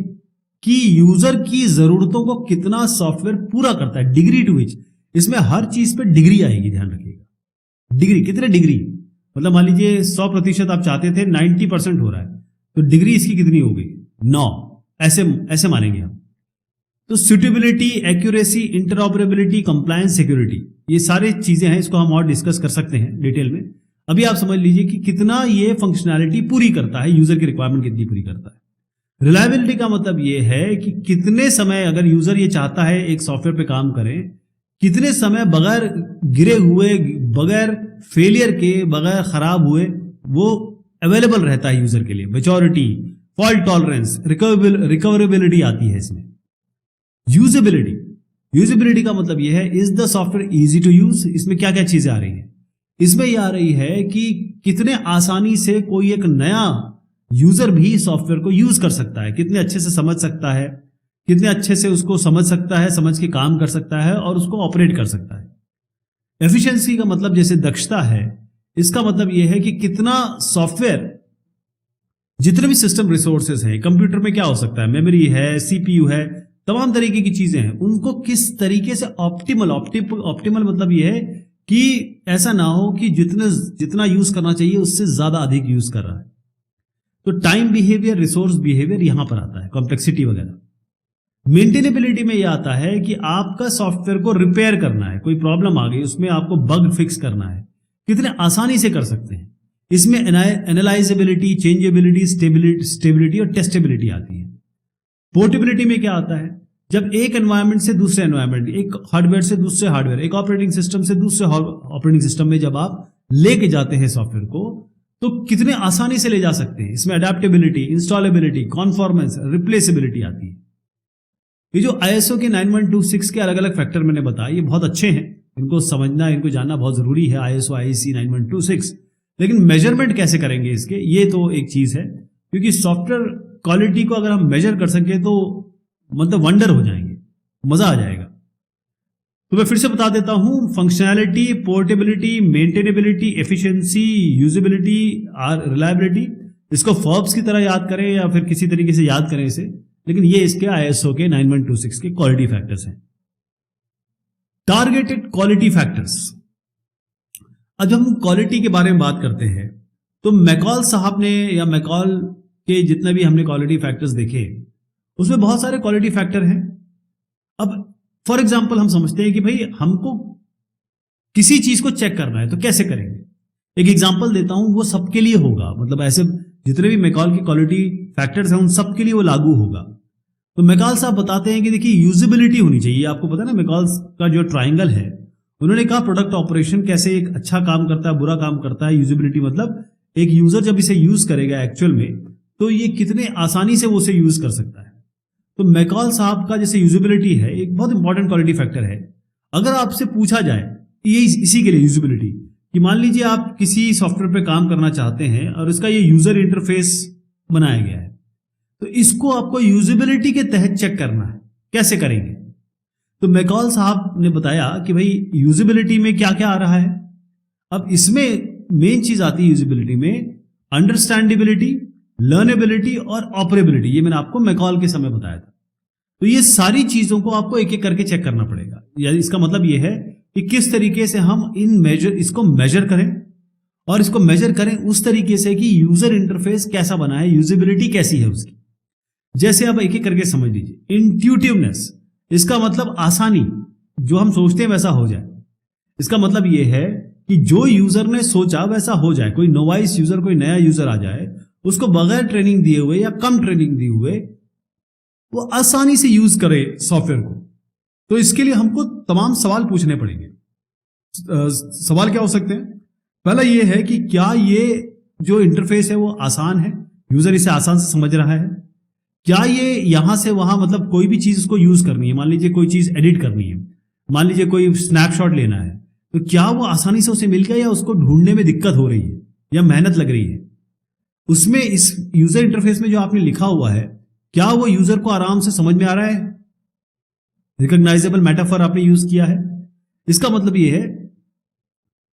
कि यूजर की जरूरतों को कितना सॉफ्टवेयर पूरा करता है, डिग्री टू विच। इसमें हर चीज पे डिग्री आएगी, ध्यान रखिएगा। डिग्री कितने डिग्री, मतलब मान लीजिए 100% आप चाहते थे, 90% हो रहा है, तो डिग्री इसकी कितनी हो गई, 9। ऐसे मानेंगे हम। तो suitability, accuracy, interoperability, compliance, security, ये सारे चीजें हैं, इसको हम और डिस्कस कर सकते हैं डिटेल में। अभी आप समझ लीजिए कि कितना ये फंक्शनैलिटी पूरी करता है, यूजर की रिक्वायरमेंट कितनी पूरी करता है। रिलायबिलिटी का मतलब ये है कि कितने समय अगर यूजर ये चाहता है एक सॉफ्टवेयर पे काम करें, कितने समय बगैर गिरे हुए, बगैर फेलियर के, बगैर खराब हुए वो अवेलेबल रहता है यूजर के लिए। मैच्योरिटी, फॉल्ट टॉलरेंस, रिकवरेबिलिटी आती है इसमें। यूजेबिलिटी, यूजेबिलिटी का मतलब यह है is the software easy to use. इसमें क्या क्या चीजें आ रही हैं? इसमें यह आ रही है कि कितने आसानी से कोई एक नया यूजर भी सॉफ्टवेयर को यूज कर सकता है, कितने अच्छे से समझ सकता है, कितने अच्छे से उसको समझ सकता है, समझ के काम कर सकता है और उसको ऑपरेट कर सकता है। एफिशिएंसी का मतलब जैसे दक्षता है, इसका मतलब यह है कि कितना सॉफ्टवेयर, जितने भी सिस्टम रिसोर्सेज हैं, कंप्यूटर में क्या हो सकता है, मेमोरी है, सीपीयू है, तमाम तरीके की चीजें हैं, उनको किस तरीके से ऑप्टिमल मतलब यह है कि ऐसा ना हो कि जितना यूज करना चाहिए उससे ज्यादा अधिक यूज कर रहा है। तो टाइम बिहेवियर, रिसोर्स बिहेवियर यहां पर आता है, कॉम्प्लेक्सिटी वगैरह। मेंटेनेबिलिटी में यह आता है कि आपका सॉफ्टवेयर को रिपेयर करना है, कोई प्रॉब्लम आ गई उसमें आपको बग फिक्स करना है, कितने आसानी से कर सकते हैं। इसमें एनालाइजेबिलिटी, चेंजेबिलिटी, स्टेबिलिटी और टेस्टेबिलिटी आती है। पोर्टेबिलिटी में क्या आता है? जब एक एनवायरनमेंट से दूसरे एनवायरनमेंट, एक हार्डवेयर से दूसरे हार्डवेयर, एक ऑपरेटिंग सिस्टम से दूसरे ऑपरेटिंग सिस्टम में जब आप लेके जाते हैं सॉफ्टवेयर को, तो कितने आसानी से ले जा सकते हैं। इसमें अडेप्टेबिलिटी, इंस्टॉलेबिलिटी, कॉन्फॉर्मेंस, रिप्लेसेबिलिटी आती है। ये जो आईएसओ के 9126 के अलग अलग फैक्टर मैंने बताया, ये बहुत अच्छे हैं, इनको समझना, इनको जानना बहुत जरूरी है, आईएसओ आईसी 9126। लेकिन मेजरमेंट कैसे करेंगे इसके, ये तो एक चीज है, क्योंकि सॉफ्टवेयर क्वालिटी को अगर हम मेजर कर सके तो मतलब वंडर हो जाएंगे, मजा आ जाएगा। तो मैं फिर से बता देता हूं, functionality, portability, maintainability, efficiency, usability और रिलायबिलिटी। इसको फॉर्ब्स की तरह याद करें या फिर किसी तरीके से याद करें इसे, लेकिन ये इसके आईएसओ के 9126 के क्वालिटी फैक्टर्स हैं। Targeted quality factors. अब हम क्वालिटी के बारे में बात करते हैं तो मैकॉल साहब ने, या मैकॉल के जितने भी हमने क्वालिटी फैक्टर्स देखे, उसमें बहुत सारे क्वालिटी फैक्टर हैं। अब फॉर एग्जांपल हम समझते हैं कि भाई हमको किसी चीज को चेक करना है तो कैसे करेंगे। एक एग्जांपल देता हूं, वो सबके लिए होगा, मतलब ऐसे जितने भी मैकॉल की क्वालिटी फैक्टर्स हैं उन सबके लिए वो लागू होगा। तो मैकॉल साहब बताते हैं कि देखिए यूजेबिलिटी होनी चाहिए। आपको पता है ना मैकॉल का जो ट्राइंगल है, उन्होंने कहा प्रोडक्ट ऑपरेशन कैसे एक अच्छा काम करता है, बुरा काम करता है। यूजेबिलिटी मतलब एक यूजर जब इसे यूज करेगा एक्चुअल में, तो ये कितने आसानी से वो उसे यूज कर सकता है। तो मैकॉल साहब का जैसे यूजेबिलिटी है, एक बहुत इंपॉर्टेंट क्वालिटी फैक्टर है। अगर आपसे पूछा जाए ये इसी के लिए यूजेबिलिटी, कि मान लीजिए आप किसी सॉफ्टवेयर पे काम करना चाहते हैं और इसका ये यूजर इंटरफेस बनाया गया है, तो इसको आपको यूजेबिलिटी के तहत चेक करना है, कैसे करेंगे। तो मैकॉल साहब ने बताया कि भाई यूजेबिलिटी में क्या क्या आ रहा है। अब इसमें मेन चीज आती है यूजेबिलिटी में अंडरस्टैंडेबिलिटी, लर्नेबिलिटी और ऑपरेबिलिटी। ये मैंने आपको मैकॉल के समय बताया था। तो ये सारी चीजों को आपको एक एक करके चेक करना पड़ेगा। यानी इसका मतलब ये है कि किस तरीके से हम इसको मेजर करें, और इसको मेजर करें उस तरीके से कि यूजर इंटरफेस कैसा बना है, यूजेबिलिटी कैसी है उसकी। जैसे आप एक एक करके समझ लीजिए। इंट्यूटिवनेस, इसका मतलब आसानी, जो हम सोचते हैं वैसा हो जाए। इसका मतलब यह है कि जो यूजर ने सोचा वैसा हो जाए। कोई नोवाइस यूजर, कोई नया यूजर आ जाए, उसको बगैर ट्रेनिंग दिए हुए या कम ट्रेनिंग दिए हुए वो आसानी से यूज करे सॉफ्टवेयर को। तो इसके लिए हमको तमाम सवाल पूछने पड़ेंगे। सवाल क्या हो सकते हैं? पहला ये है कि क्या ये जो इंटरफेस है वो आसान है, यूजर इसे आसान से समझ रहा है। क्या ये यहां से वहां, मतलब कोई भी चीज उसको यूज करनी है, मान लीजिए कोई चीज एडिट करनी है, मान लीजिए कोई स्नैपशॉट लेना है, तो क्या वो आसानी से उसे मिल गया या उसको ढूंढने में दिक्कत हो रही है या मेहनत लग रही है। उसमें इस यूजर इंटरफेस में जो आपने लिखा हुआ है, क्या वो यूजर को आराम से समझ में आ रहा है। रिकॉग्नाइजेबल मेटाफर आपने यूज किया है। इसका मतलब ये है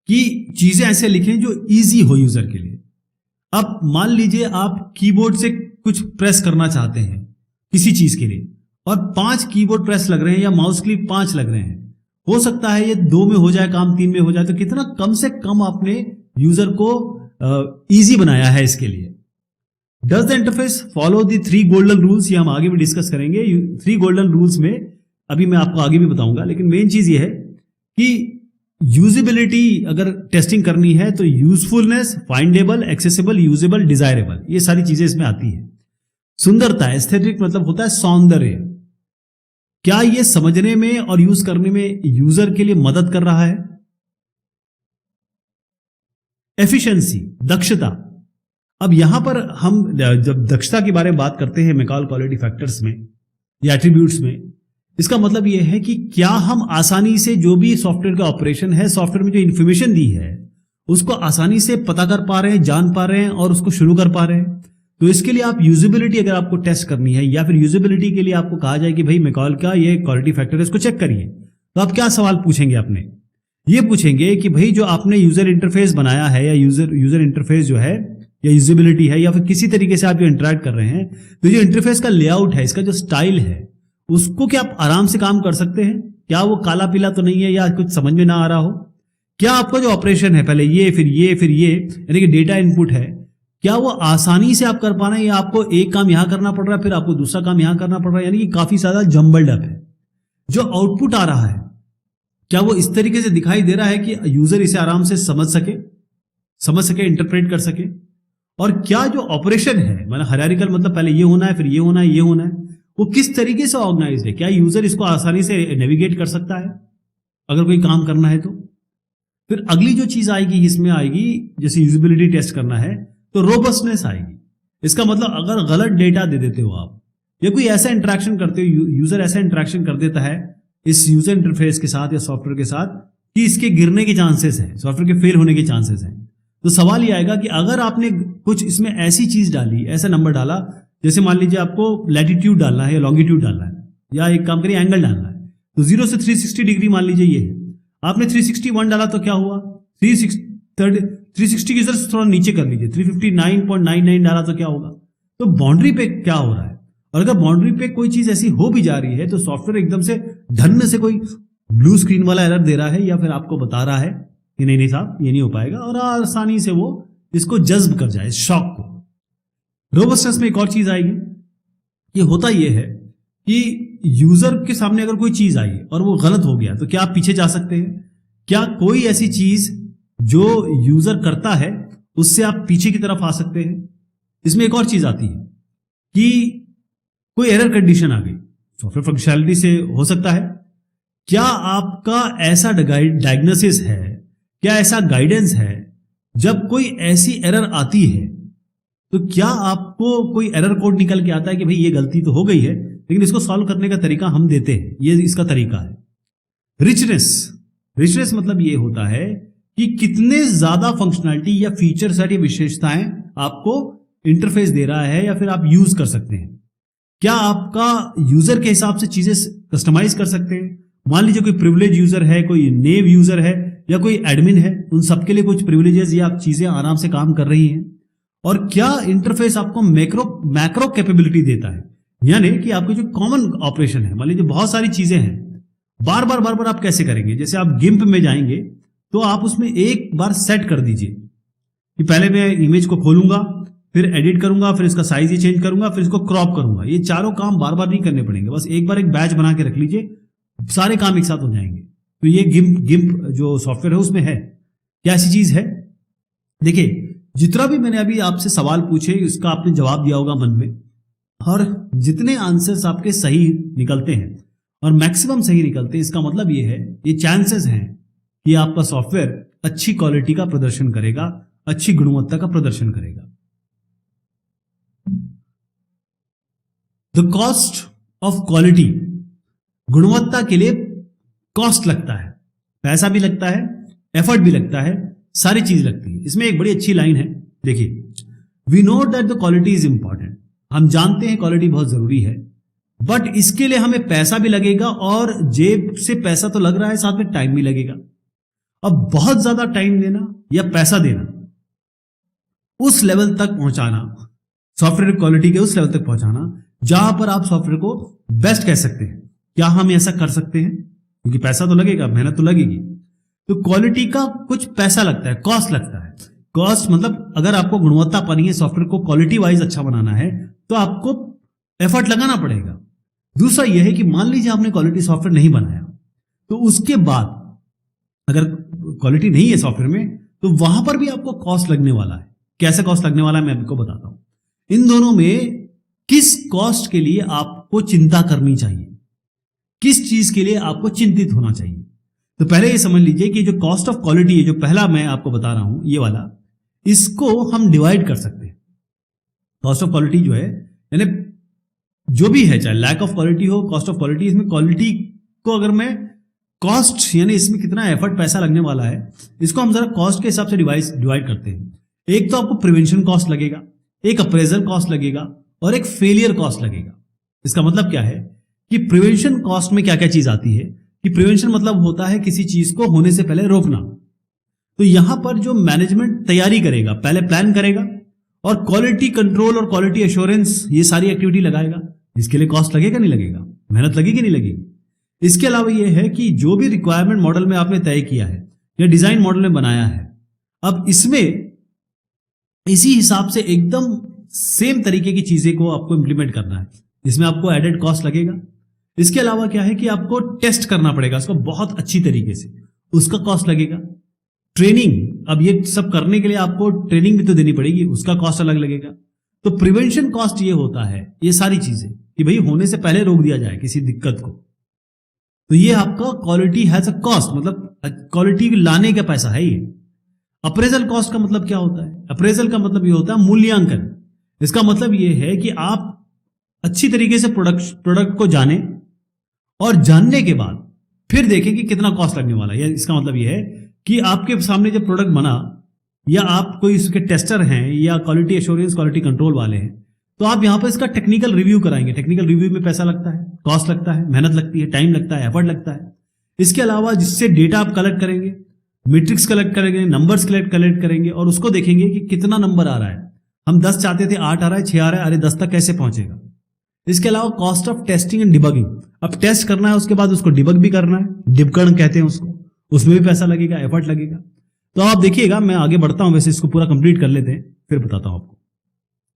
कि चीजें ऐसे लिखें जो इजी हो यूजर के लिए। अब मान लीजिए आप कीबोर्ड से कुछ प्रेस करना चाहते हैं किसी चीज के लिए, और 5 कीबोर्ड प्रेस लग रहे हैं या माउस क्लिक 5 लग रहे हैं। हो सकता है ये 2 में हो जाए काम, 3 में हो जाए। तो कितना कम से कम आपने यूजर को इजी बनाया है इसके लिए। Does the interface follow the 3 golden rules, ये हम आगे भी डिस्कस करेंगे। 3 गोल्डन रूल्स में अभी मैं आपको आगे भी बताऊंगा, लेकिन मेन चीज ये है कि यूजेबिलिटी अगर टेस्टिंग करनी है तो यूजफुलनेस, फाइंडेबल, एक्सेसिबल, यूजेबल, डिजायरेबल, ये सारी चीजें इसमें आती है। सुंदरता, एस्थेटिक मतलब होता है सौंदर्य। क्या ये समझने में और यूज करने में यूजर के लिए मदद कर रहा है। एफिशिएंसी, दक्षता। अब यहां पर हम जब दक्षता के बारे में बात करते हैं मैकॉल क्वालिटी फैक्टर्स में या एट्रीब्यूट्स में, इसका मतलब यह है कि क्या हम आसानी से जो भी सॉफ्टवेयर का ऑपरेशन है, सॉफ्टवेयर में जो इंफॉर्मेशन दी है उसको आसानी से पता कर पा रहे हैं, जान पा रहे हैं और उसको शुरू कर पा रहे हैं। तो इसके लिए आप यूजेबिलिटी अगर आपको टेस्ट करनी है या फिर यूजेबिलिटी के लिए आपको कहा जाए कि भाई मैकॉल का ये क्वालिटी फैक्टर है, इसको चेक करिए, तो आप क्या सवाल पूछेंगे अपने? ये पूछेंगे कि भाई जो आपने यूजर इंटरफेस बनाया है या यूजर इंटरफेस जो है या यूजेबिलिटी है या फिर किसी तरीके से आप जो इंटरेक्ट कर रहे हैं, तो जो इंटरफेस का लेआउट है, इसका जो स्टाइल है, उसको क्या आप आराम से काम कर सकते हैं? क्या वो काला पीला तो नहीं है या कुछ समझ में ना आ रहा हो? क्या आपका जो ऑपरेशन है, पहले ये फिर ये फिर ये, यानी कि डेटा इनपुट है, क्या वो आसानी से आप कर पा रहे हैं या आपको एक काम यहां करना पड़ रहा है फिर आपको दूसरा काम यहां करना पड़ रहा है, यानी कि काफी ज्यादा जम्बल्ड अप है। जो आउटपुट आ रहा है क्या वो इस तरीके से दिखाई दे रहा है कि यूजर इसे आराम से समझ सके, इंटरप्रेट कर सके? और क्या जो ऑपरेशन है, मतलब हायरार्किकल, मतलब पहले ये होना है फिर ये होना है ये होना है, वो किस तरीके से ऑर्गेनाइज्ड है? क्या यूजर इसको आसानी से नेविगेट कर सकता है अगर कोई काम करना है तो? फिर अगली जो चीज आएगी इसमें आएगी, जैसे यूजेबिलिटी टेस्ट करना है तो रोबस्टनेस आएगी। इसका मतलब अगर गलत डेटा दे देते हो आप या कोई ऐसा इंटरेक्शन करते हो, यूजर ऐसा इंटरेक्शन कर देता है इस यूजर इंटरफेस के साथ या सॉफ्टवेयर के साथ कि इसके गिरने के चांसेस हैं, सॉफ्टवेयर के फेल होने के चांसेस हैं, तो सवाल ये आएगा कि अगर आपने कुछ इसमें ऐसी चीज डाली, ऐसा नंबर डाला, जैसे मान लीजिए आपको लैटिट्यूड डालना है या लॉन्गिट्यूड डालना है या एक काम करिए एंगल डालना है, तो 0 से 360 डिग्री मान लीजिए ये है, आपने 361 डाला तो क्या हुआ? 360 की जरा थोड़ा नीचे कर लीजिए, 359.99 डाला तो क्या होगा? तो बाउंड्री पे क्या हो रहा है? और अगर बाउंड्री पे कोई चीज ऐसी हो भी जा रही है तो सॉफ्टवेयर एकदम से धन से कोई ब्लू स्क्रीन वाला एरर दे रहा है या फिर आपको बता रहा है कि नहीं नहीं साहब ये नहीं हो पाएगा, और आसानी से वो इसको जज्ब कर जाए, शॉक को। रोबस्टनेस में एक और चीज आएगी, ये होता ये है कि यूजर के सामने अगर कोई चीज आई और वो गलत हो गया तो क्या आप पीछे जा सकते हैं? क्या कोई ऐसी चीज जो यूजर करता है उससे आप पीछे की तरफ आ सकते हैं? इसमें एक और चीज आती है कि कोई एरर कंडीशन आ गई, सॉफ्टवेयर फंक्शनैलिटी से हो सकता है। क्या आपका ऐसा डायग्नोसिस है, क्या ऐसा गाइडेंस है, जब कोई ऐसी एरर आती है तो क्या आपको कोई एरर कोड निकल के आता है कि भाई ये गलती तो हो गई है लेकिन इसको सॉल्व करने का तरीका हम देते हैं, ये इसका तरीका है। रिचनेस मतलब ये होता है कि कितने ज्यादा फंक्शनैलिटी या फीचर सेट या विशेषताएं आपको इंटरफेस दे रहा है या फिर आप यूज कर सकते हैं। क्या आपका यूजर के हिसाब से चीजें कस्टमाइज कर सकते हैं? मान लीजिए कोई प्रिविलेज यूजर है, कोई नेव यूजर है या कोई एडमिन है, उन सबके लिए कुछ प्रिविलेजेस या चीजें आराम से काम कर रही हैं। और क्या इंटरफेस आपको मैक्रो कैपेबिलिटी देता है, यानी कि आपके जो कॉमन ऑपरेशन है, मान लीजिए बहुत सारी चीजें हैं, बार बार आप कैसे करेंगे? जैसे आप गिम्प में जाएंगे तो आप उसमें एक बार सेट कर दीजिए कि पहले मैं इमेज को खोलूंगा, फिर एडिट करूंगा, फिर इसका साइज ही चेंज करूंगा, फिर इसको क्रॉप करूंगा। ये चारों काम बार बार नहीं करने पड़ेंगे, बस एक बार एक बैच बना के रख लीजिए, सारे काम एक साथ हो जाएंगे। तो ये गिम्प जो सॉफ्टवेयर है उसमें है। क्या ऐसी चीज है? देखिए, जितना भी मैंने अभी आपसे सवाल पूछे उसका आपने जवाब दिया होगा मन में, और जितने आंसर्स आपके सही निकलते हैं और मैक्सिमम सही निकलते हैं, इसका मतलब ये है, ये चांसेस हैं कि आपका सॉफ्टवेयर अच्छी क्वालिटी का प्रदर्शन करेगा, अच्छी गुणवत्ता का प्रदर्शन करेगा। द कॉस्ट ऑफ क्वालिटी, गुणवत्ता के लिए कॉस्ट लगता है, पैसा भी लगता है, एफर्ट भी लगता है, सारी चीज लगती है। इसमें एक बड़ी अच्छी लाइन है, देखिए, we know that the quality is important, हम जानते हैं क्वालिटी बहुत जरूरी है, बट इसके लिए हमें पैसा भी लगेगा और जेब से पैसा तो लग रहा है, साथ में टाइम भी लगेगा। अब बहुत ज्यादा टाइम देना या पैसा देना, उस लेवल तक पहुंचाना, सॉफ्टवेयर क्वालिटी के उस लेवल तक पहुंचाना जहां पर आप सॉफ्टवेयर को बेस्ट कह सकते हैं, क्या हम ऐसा कर सकते हैं? क्योंकि पैसा तो लगेगा, मेहनत तो लगेगी, तो क्वालिटी का कुछ पैसा लगता है, कॉस्ट लगता है। कॉस्ट मतलब अगर आपको गुणवत्ता पानी है, सॉफ्टवेयर को क्वालिटी वाइज अच्छा बनाना है, तो आपको एफर्ट लगाना पड़ेगा। दूसरा यह है कि मान लीजिए आपने क्वालिटी सॉफ्टवेयर नहीं बनाया, तो उसके बाद अगर क्वालिटी नहीं है सॉफ्टवेयर में, तो वहां पर भी आपको कॉस्ट लगने वाला है। कैसे कॉस्ट लगने वाला है मैं आपको बताता हूं। इन दोनों में किस कॉस्ट के लिए आपको चिंता करनी चाहिए, किस चीज के लिए आपको चिंतित होना चाहिए? तो पहले ये समझ लीजिए कि जो कॉस्ट ऑफ क्वालिटी है, जो पहला मैं आपको बता रहा हूं ये वाला, इसको हम डिवाइड कर सकते हैं। कॉस्ट ऑफ क्वालिटी जो है, यानी जो भी है, चाहे लैक ऑफ क्वालिटी हो, कॉस्ट ऑफ क्वालिटी, इसमें क्वालिटी को अगर मैं कॉस्ट यानी इसमें कितना एफर्ट पैसा लगने वाला है, इसको हम जरा कॉस्ट के हिसाब से डिवाइड करते हैं। एक तो आपको प्रिवेंशन कॉस्ट लगेगा, एक अप्रेजल कॉस्ट लगेगा और एक फेलियर कॉस्ट लगेगा। इसका मतलब क्या है कि प्रिवेंशन कॉस्ट में क्या क्या चीज आती है कि प्रिवेंशन मतलब होता है किसी चीज को होने से पहले रोकना। तो यहां पर जो मैनेजमेंट तैयारी करेगा, पहले प्लान करेगा और क्वालिटी कंट्रोल और क्वालिटी एश्योरेंस ये सारी एक्टिविटी लगाएगा, इसके लिए कॉस्ट लगेगा नहीं लगेगा, मेहनत लगेगी नहीं लगेगी। इसके अलावा यह है कि जो भी रिक्वायरमेंट मॉडल में आपने तय किया है या डिजाइन मॉडल में बनाया है, अब इसमें इसी हिसाब से एकदम सेम तरीके की चीजें को आपको इंप्लीमेंट करना है, इसमें आपको एडेड कॉस्ट लगेगा। इसके अलावा क्या है कि आपको टेस्ट करना पड़ेगा इसको बहुत अच्छी तरीके से, उसका कॉस्ट लगेगा। ट्रेनिंग, अब ये सब करने के लिए आपको ट्रेनिंग भी तो देनी पड़ेगी, उसका कॉस्ट अलग लगेगा। तो प्रिवेंशन कॉस्ट ये होता है, ये सारी चीजें कि भाई होने से पहले रोक दिया जाए किसी दिक्कत को। तो ये आपका क्वालिटी हैज अ कॉस्ट, मतलब क्वालिटी लाने का पैसा है ये। अप्रेजल कॉस्ट का मतलब क्या होता है? अप्रेजल का मतलब ये होता है मूल्यांकन। इसका मतलब ये है कि आप अच्छी तरीके से प्रोडक्ट को जाने और जानने के बाद फिर देखें कि कितना कॉस्ट लगने वाला है। इसका मतलब ये है कि आपके सामने जब प्रोडक्ट बना या आप कोई इसके टेस्टर हैं या क्वालिटी एश्योरेंस क्वालिटी कंट्रोल वाले हैं, तो आप यहां पर इसका टेक्निकल रिव्यू कराएंगे। टेक्निकल रिव्यू में पैसा लगता है, कॉस्ट लगता है, मेहनत लगती है, टाइम लगता है, एफर्ट लगता है। इसके अलावा जिससे डेटा आप कलेक्ट करेंगे, मैट्रिक्स कलेक्ट करेंगे, नंबर्स कलेक्ट करेंगे और उसको देखेंगे कि कितना नंबर आ रहा है। हम 10 चाहते थे, 8 आ रहा है, 6 आ रहा है, अरे 10 तक कैसे पहुंचेगा। इसके अलावा cost of testing and debugging, अब टेस्ट करना है उसके बाद उसको डिबग भी करना है, डिबकर्ण कहते हैं उसको, उसमें भी पैसा लगेगा, एफर्ट लगेगा। तो आप देखिएगा, मैं आगे बढ़ता हूं, वैसे इसको पूरा कंप्लीट कर लेते हैं फिर बताता हूं आपको।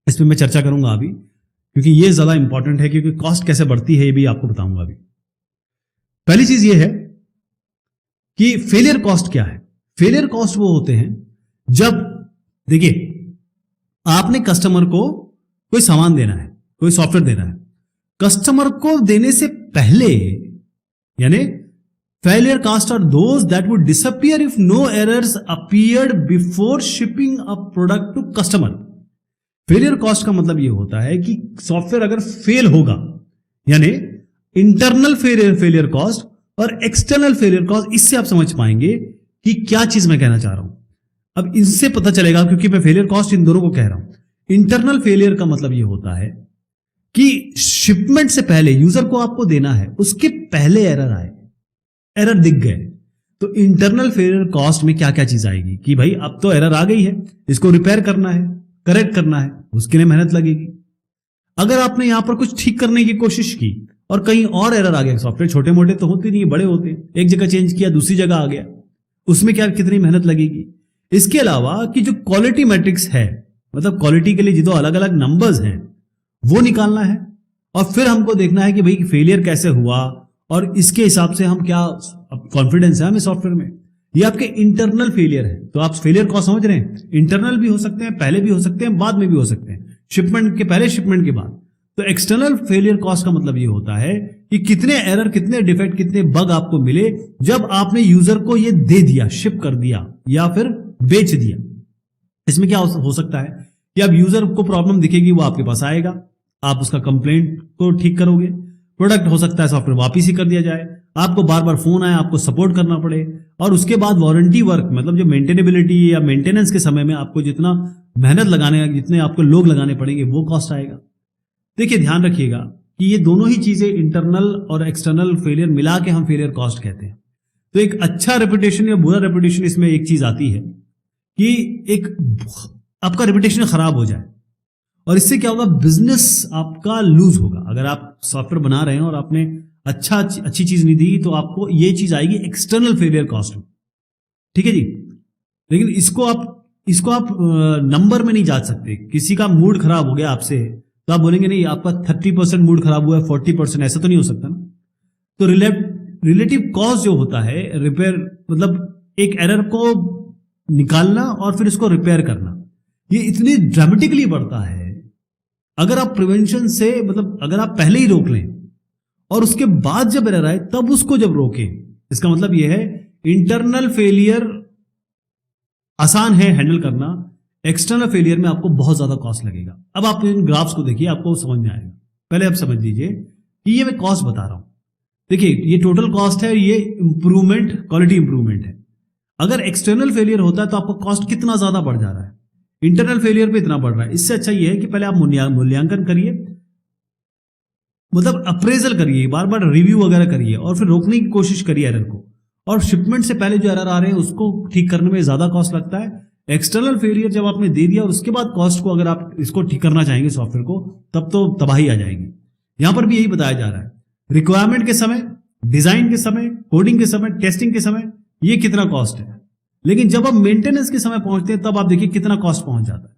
इस पर मैं चर्चा करूंगा अभी, क्योंकि ये ज्यादा इंपॉर्टेंट है, क्योंकि कॉस्ट कैसे बढ़ती है ये भी आपको बताऊंगा अभी। पहली चीज ये है कि फेलियर कॉस्ट क्या है। फेलियर कॉस्ट वो होते हैं जब, देखिए, आपने कस्टमर को कोई सामान देना है, कोई सॉफ्टवेयर देना है, कस्टमर को देने से पहले, यानी failure cost are those that would disappear if no errors appeared before shipping a product to customer. Failure cost का मतलब यह होता है कि सॉफ्टवेयर अगर फेल होगा, यानी इंटरनल फेलियर कॉस्ट और एक्सटर्नल फेलियर कॉस्ट, इससे आप समझ पाएंगे कि क्या चीज मैं कहना चाह रहा हूं। अब इससे पता चलेगा, क्योंकि मैं फेलियर कॉस्ट इन दोनों को कह रहा हूं। इंटरनल फेलियर का मतलब यह होता है कि शिपमेंट से पहले यूजर को आपको देना है, उसके पहले एरर आए, एरर दिख गए, तो इंटरनल फेलियर कॉस्ट में क्या क्या चीज आएगी कि भाई अब तो एरर आ गई है, इसको रिपेयर करना है, करेक्ट करना है, उसके लिए मेहनत लगेगी। अगर आपने यहां पर कुछ ठीक करने की कोशिश की और कहीं और एरर आ गया, सॉफ्टवेयर छोटे मोटे तो होते नहीं, बड़े होते, एक जगह चेंज किया दूसरी जगह आ गया, उसमें क्या कितनी मेहनत लगेगी। इसके अलावा कि जो क्वालिटी मैट्रिक्स है, मतलब क्वालिटी के लिए जो अलग अलग नंबर्स हैं वो निकालना है, और फिर हमको देखना है कि भाई फेलियर कैसे हुआ और इसके हिसाब से हम क्या कॉन्फिडेंस है हमें सॉफ्टवेयर में। ये आपके इंटरनल फेलियर है। तो आप फेलियर कॉस्ट समझ रहे हैं, इंटरनल भी हो सकते हैं, पहले भी हो सकते हैं, बाद में भी हो सकते हैं, शिपमेंट के पहले, शिपमेंट के बाद। तो एक्सटर्नल फेलियर कॉस्ट का मतलब ये होता है कि कितने एरर, कितने डिफेक्ट, कितने बग आपको मिले जब आपने यूजर को ये दे दिया, शिप कर दिया या फिर बेच दिया। इसमें क्या हो सकता है कि अब यूजर को प्रॉब्लम दिखेगी, वो आपके पास आएगा, आप उसका कंप्लेंट को ठीक करोगे, प्रोडक्ट हो सकता है सॉफ्टवेयर वापिस ही कर दिया जाए, आपको बार बार फोन आए, आपको सपोर्ट करना पड़े, और उसके बाद वारंटी वर्क, मतलब जो मेंटेनेबिलिटी या मेंटेनेंस के समय में आपको जितना मेहनत लगाने, जितने आपको लोग लगाने पड़ेंगे, वो कॉस्ट आएगा। देखिए, ध्यान रखिएगा कि ये दोनों ही चीजें, इंटरनल और एक्सटर्नल फेलियर मिला के हम फेलियर कॉस्ट कहते हैं। तो एक अच्छा रेपुटेशन या बुरा रेपुटेशन, इसमें एक चीज आती है कि एक आपका रेपुटेशन खराब हो जाए, और इससे क्या होगा, बिजनेस आपका लूज होगा। अगर आप सॉफ्टवेयर बना रहे हैं और आपने अच्छी चीज नहीं दी, तो आपको ये चीज आएगी एक्सटर्नल फेलियर कॉस्ट में, ठीक है जी। लेकिन इसको आप नंबर में नहीं जांच सकते। किसी का मूड खराब हो गया आपसे, तो आप बोलेंगे नहीं आपका 30% मूड खराब हुआ है, 40%, ऐसा तो नहीं हो सकता ना। तो रिलेटिव कॉस्ट जो होता है, रिपेयर मतलब एक एरर को निकालना और फिर उसको रिपेयर करना, ये इतनी ड्रामेटिकली बढ़ता है। अगर आप प्रिवेंशन से, मतलब अगर आप पहले ही रोक लें और उसके बाद जब एरर आए तब उसको जब रोकें, इसका मतलब यह है इंटरनल फेलियर आसान है हैंडल करना, एक्सटर्नल फेलियर में आपको बहुत ज्यादा कॉस्ट लगेगा। अब आप इन ग्राफ्स को देखिए, आपको समझ में आएगा। पहले आप समझ लीजिए कि ये मैं कॉस्ट बता रहा हूं। देखिए ये टोटल कॉस्ट है, ये इंप्रूवमेंट, क्वालिटी इंप्रूवमेंट है। अगर एक्सटर्नल फेलियर होता है तो आपका कॉस्ट कितना ज्यादा बढ़ जा रहा है, इंटरनल फेलियर पे इतना बढ़ रहा है। इससे अच्छा ये है कि पहले आप मूल्यांकन करिए, मतलब अप्रेजल करिए, बार बार रिव्यू वगैरह करिए और फिर रोकने की कोशिश करिए एरर को। और शिपमेंट से पहले जो एरर आ रहे हैं उसको ठीक करने में ज्यादा कॉस्ट लगता है। एक्सटर्नल फेलियर जब आपने दे दिया और उसके बाद कॉस्ट को अगर आप इसको ठीक करना चाहेंगे सॉफ्टवेयर को, तब तो तबाही आ जाएगी। यहां पर भी यही बताया जा रहा है, रिक्वायरमेंट के समय, डिजाइन के समय, कोडिंग के समय, टेस्टिंग के समय ये कितना कॉस्ट है। लेकिन जब आप मेंटेनेंस के समय पहुंचते हैं तब आप देखिए कितना कॉस्ट पहुंच जाता है।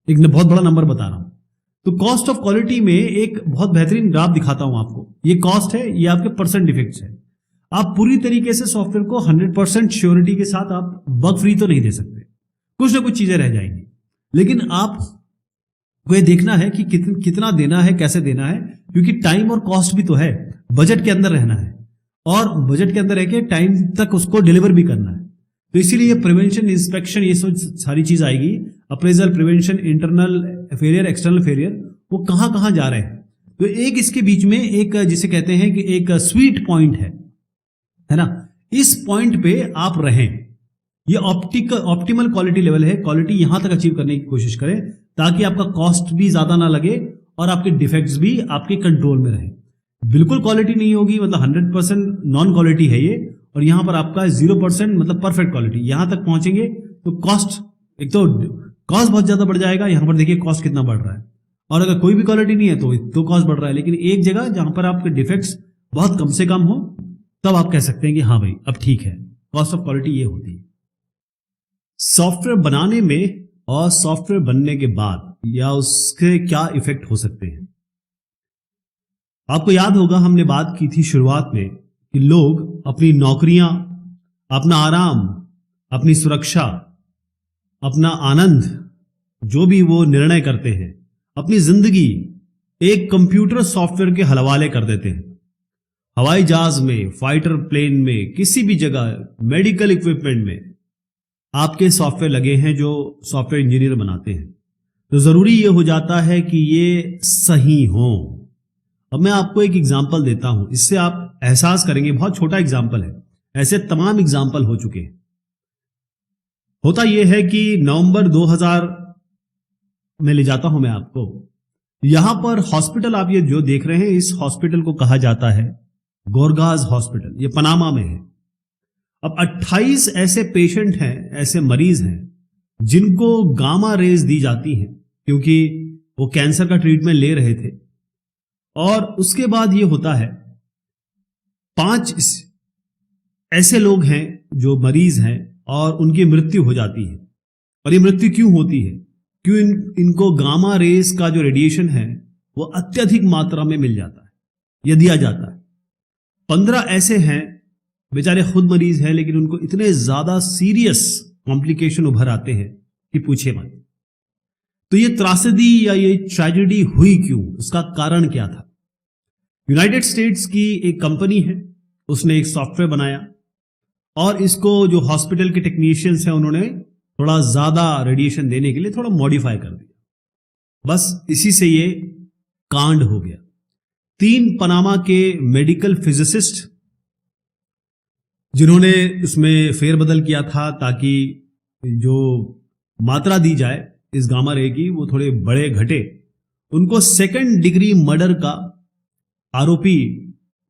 एक बहुत बड़ा नंबर बता रहा हूं। तो कॉस्ट ऑफ क्वालिटी में एक बहुत बेहतरीन ग्राफ दिखाता हूं आपको। ये कॉस्ट है, ये आपके परसेंट डिफेक्ट्स है। आप पूरी तरीके से सॉफ्टवेयर को 100% श्योरिटी के साथ आप बग फ्री तो नहीं दे सकते, कुछ ना कुछ चीजें रह जाएंगी। लेकिन आप को ये देखना है कि कितना देना है, कैसे देना है, क्योंकि टाइम और कॉस्ट भी तो है। बजट के अंदर रहना है और बजट के अंदर रह के टाइम तक उसको डिलीवर भी करना है। तो इसीलिए प्रिवेंशन, इंस्पेक्शन, ये सारी चीज आएगी। Appraisal, prevention, internal failure, external failure, वो कहां कहां जा रहे हैं। तो एक इसके बीच में एक जिसे कहते हैं कि एक स्वीट पॉइंट है ना। इस पॉइंट पे आप रहें, ये ऑप्टिमल क्वालिटी लेवल है। क्वालिटी यहां तक अचीव करने की कोशिश करें ताकि आपका कॉस्ट भी ज्यादा ना लगे और आपके डिफेक्ट्स भी आपके कंट्रोल में रहे। बिल्कुल क्वालिटी नहीं होगी, मतलब 100% नॉन क्वालिटी है ये, और यहां पर आपका 0% मतलब परफेक्ट क्वालिटी। यहां तक पहुंचेंगे तो कॉस्ट, एक तो कॉस्ट बहुत ज्यादा बढ़ जाएगा। यहां पर देखिए कॉस्ट कितना बढ़ रहा है, और अगर कोई भी क्वालिटी नहीं है तो कॉस्ट बढ़ रहा है। लेकिन एक जगह जहां पर आपके डिफेक्ट्स बहुत कम से कम हो, तब आप कह सकते हैं कि हाँ भाई अब ठीक है। कॉस्ट ऑफ क्वालिटी ये होती है। सॉफ्टवेयर बनाने में और सॉफ्टवेयर बनने के बाद या उसके क्या इफेक्ट हो सकते हैं। आपको याद होगा हमने बात की थी शुरुआत में कि लोग अपनी नौकरियां, अपना आराम, अपनी सुरक्षा, अपना आनंद, जो भी वो निर्णय करते हैं, अपनी जिंदगी एक कंप्यूटर सॉफ्टवेयर के हवाले कर देते हैं। हवाई जहाज में, फाइटर प्लेन में, किसी भी जगह, मेडिकल इक्विपमेंट में आपके सॉफ्टवेयर लगे हैं जो सॉफ्टवेयर इंजीनियर बनाते हैं। तो जरूरी ये हो जाता है कि ये सही हो। अब मैं आपको एक एग्जांपल देता हूं, इससे आप एहसास करेंगे। बहुत छोटा एग्जांपल है, ऐसे तमाम एग्जांपल हो चुके हैं। होता यह है कि नवंबर 2000 में ले जाता हूं मैं आपको। यहां पर हॉस्पिटल आप ये जो देख रहे हैं, इस हॉस्पिटल को कहा जाता है गोरगाज हॉस्पिटल। ये पनामा में है। अब 28 ऐसे पेशेंट हैं, ऐसे मरीज हैं जिनको गामा रेज दी जाती हैं क्योंकि वो कैंसर का ट्रीटमेंट ले रहे थे। और उसके बाद ये होता है, 5 ऐसे लोग हैं जो मरीज हैं और उनकी मृत्यु हो जाती है। और ये मृत्यु क्यों होती है? क्यों इनको गामा रेज का जो रेडिएशन है वो अत्यधिक मात्रा में मिल जाता है, यह दिया जाता है। 15 ऐसे हैं, बेचारे खुद मरीज हैं, लेकिन उनको इतने ज्यादा सीरियस कॉम्प्लिकेशन उभर आते हैं कि पूछे मत। तो ये त्रासदी या ये ट्रेजेडी हुई क्यों? इसका कारण क्या था? यूनाइटेड स्टेट्स की एक कंपनी है, उसने एक सॉफ्टवेयर बनाया और इसको जो हॉस्पिटल के टेक्नीशियंस हैं उन्होंने थोड़ा ज्यादा रेडिएशन देने के लिए थोड़ा मॉडिफाई कर दिया। बस इसी से ये कांड हो गया। 3 पनामा के मेडिकल फिजिसिस्ट जिन्होंने उसमें फेरबदल किया था ताकि जो मात्रा दी जाए इस गामा रे की वो थोड़े बड़े घटे, उनको 2nd डिग्री मर्डर का आरोपी,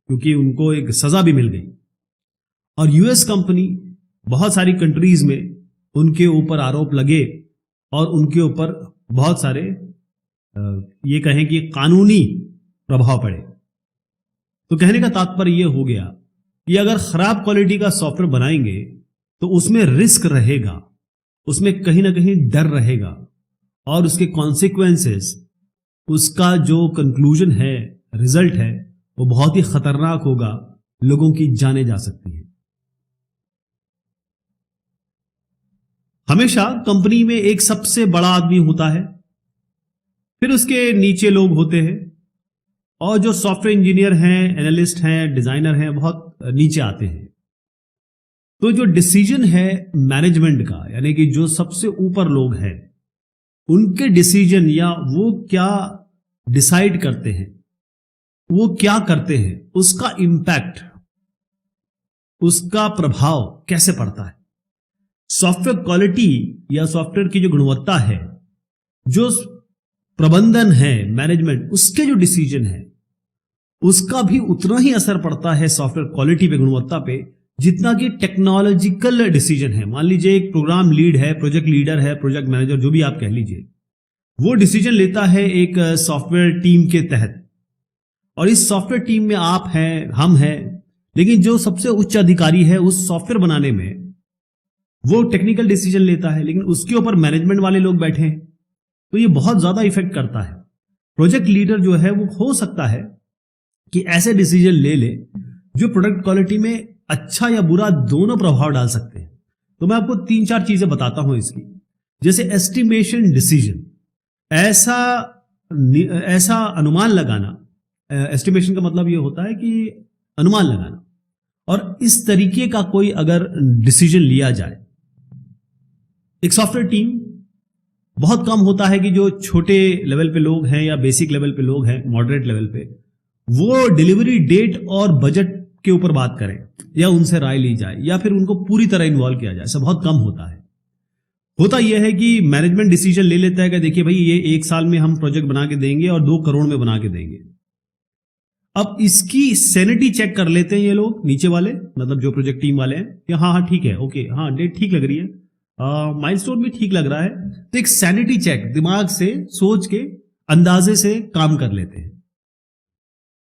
क्योंकि उनको एक सजा भी मिल गई। और यूएस कंपनी, बहुत सारी कंट्रीज में उनके ऊपर आरोप लगे और उनके ऊपर बहुत सारे ये कहें कि कानूनी प्रभाव पड़े। तो कहने का तात्पर्य यह हो गया कि अगर खराब क्वालिटी का सॉफ्टवेयर बनाएंगे तो उसमें रिस्क रहेगा, उसमें कहीं ना कहीं डर रहेगा और उसके कॉन्सिक्वेंसेस, उसका जो कंक्लूजन है, रिजल्ट है, वो बहुत ही खतरनाक होगा। लोगों की जानें जा सकती हैं। हमेशा कंपनी में एक सबसे बड़ा आदमी होता है, फिर उसके नीचे लोग होते हैं और जो सॉफ्टवेयर इंजीनियर हैं, एनालिस्ट हैं, डिजाइनर हैं, बहुत नीचे आते हैं। तो जो डिसीजन है मैनेजमेंट का, यानी कि जो सबसे ऊपर लोग हैं, उनके डिसीजन या वो क्या डिसाइड करते हैं, वो क्या करते हैं, उसका इंपैक्ट, उसका प्रभाव कैसे पड़ता है। सॉफ्टवेयर क्वालिटी या सॉफ्टवेयर की जो गुणवत्ता है, जो प्रबंधन है, मैनेजमेंट, उसके जो डिसीजन है, उसका भी उतना ही असर पड़ता है सॉफ्टवेयर क्वालिटी पे, गुणवत्ता पे, जितना कि टेक्नोलॉजिकल डिसीजन है। मान लीजिए एक प्रोग्राम लीड है, प्रोजेक्ट लीडर है, प्रोजेक्ट मैनेजर, जो भी आप कह लीजिए, वो डिसीजन लेता है एक सॉफ्टवेयर टीम के तहत, और इस सॉफ्टवेयर टीम में आप हैं, हम हैं, लेकिन जो सबसे उच्च अधिकारी है उस सॉफ्टवेयर बनाने में, वो टेक्निकल डिसीजन लेता है, लेकिन उसके ऊपर मैनेजमेंट वाले लोग बैठे हैं, तो ये बहुत ज्यादा इफेक्ट करता है। प्रोजेक्ट लीडर जो है वो हो सकता है कि ऐसे डिसीजन ले ले जो प्रोडक्ट क्वालिटी में अच्छा या बुरा दोनों प्रभाव डाल सकते हैं। तो मैं आपको 3-4 चीजें बताता हूं इसकी। जैसे एस्टिमेशन डिसीजन, ऐसा अनुमान लगाना। एस्टिमेशन का मतलब यह होता है कि अनुमान लगाना, और इस तरीके का कोई अगर डिसीजन लिया जाए। एक सॉफ्टवेयर टीम बहुत कम होता है कि जो छोटे लेवल पे लोग हैं या बेसिक लेवल पे लोग हैं, मॉडरेट लेवल पे, वो डिलीवरी डेट और बजट के ऊपर बात करें या उनसे राय ली जाए या फिर उनको पूरी तरह इन्वॉल्व किया जाए। ऐसा बहुत कम होता है। होता यह है कि मैनेजमेंट डिसीजन ले लेता है कि देखिए भाई, ये 1 साल में हम प्रोजेक्ट बना के देंगे और 2 करोड़ में बना के देंगे। अब इसकी सैनिटी चेक कर लेते हैं ये लोग नीचे वाले, मतलब जो प्रोजेक्ट टीम वाले हैं, कि हाँ ठीक है, ओके, हाँ डेट ठीक लग रही है, माइलस्टोन भी ठीक लग रहा है। तो एक सैनिटी चेक दिमाग से सोच के अंदाजे से काम कर लेते हैं।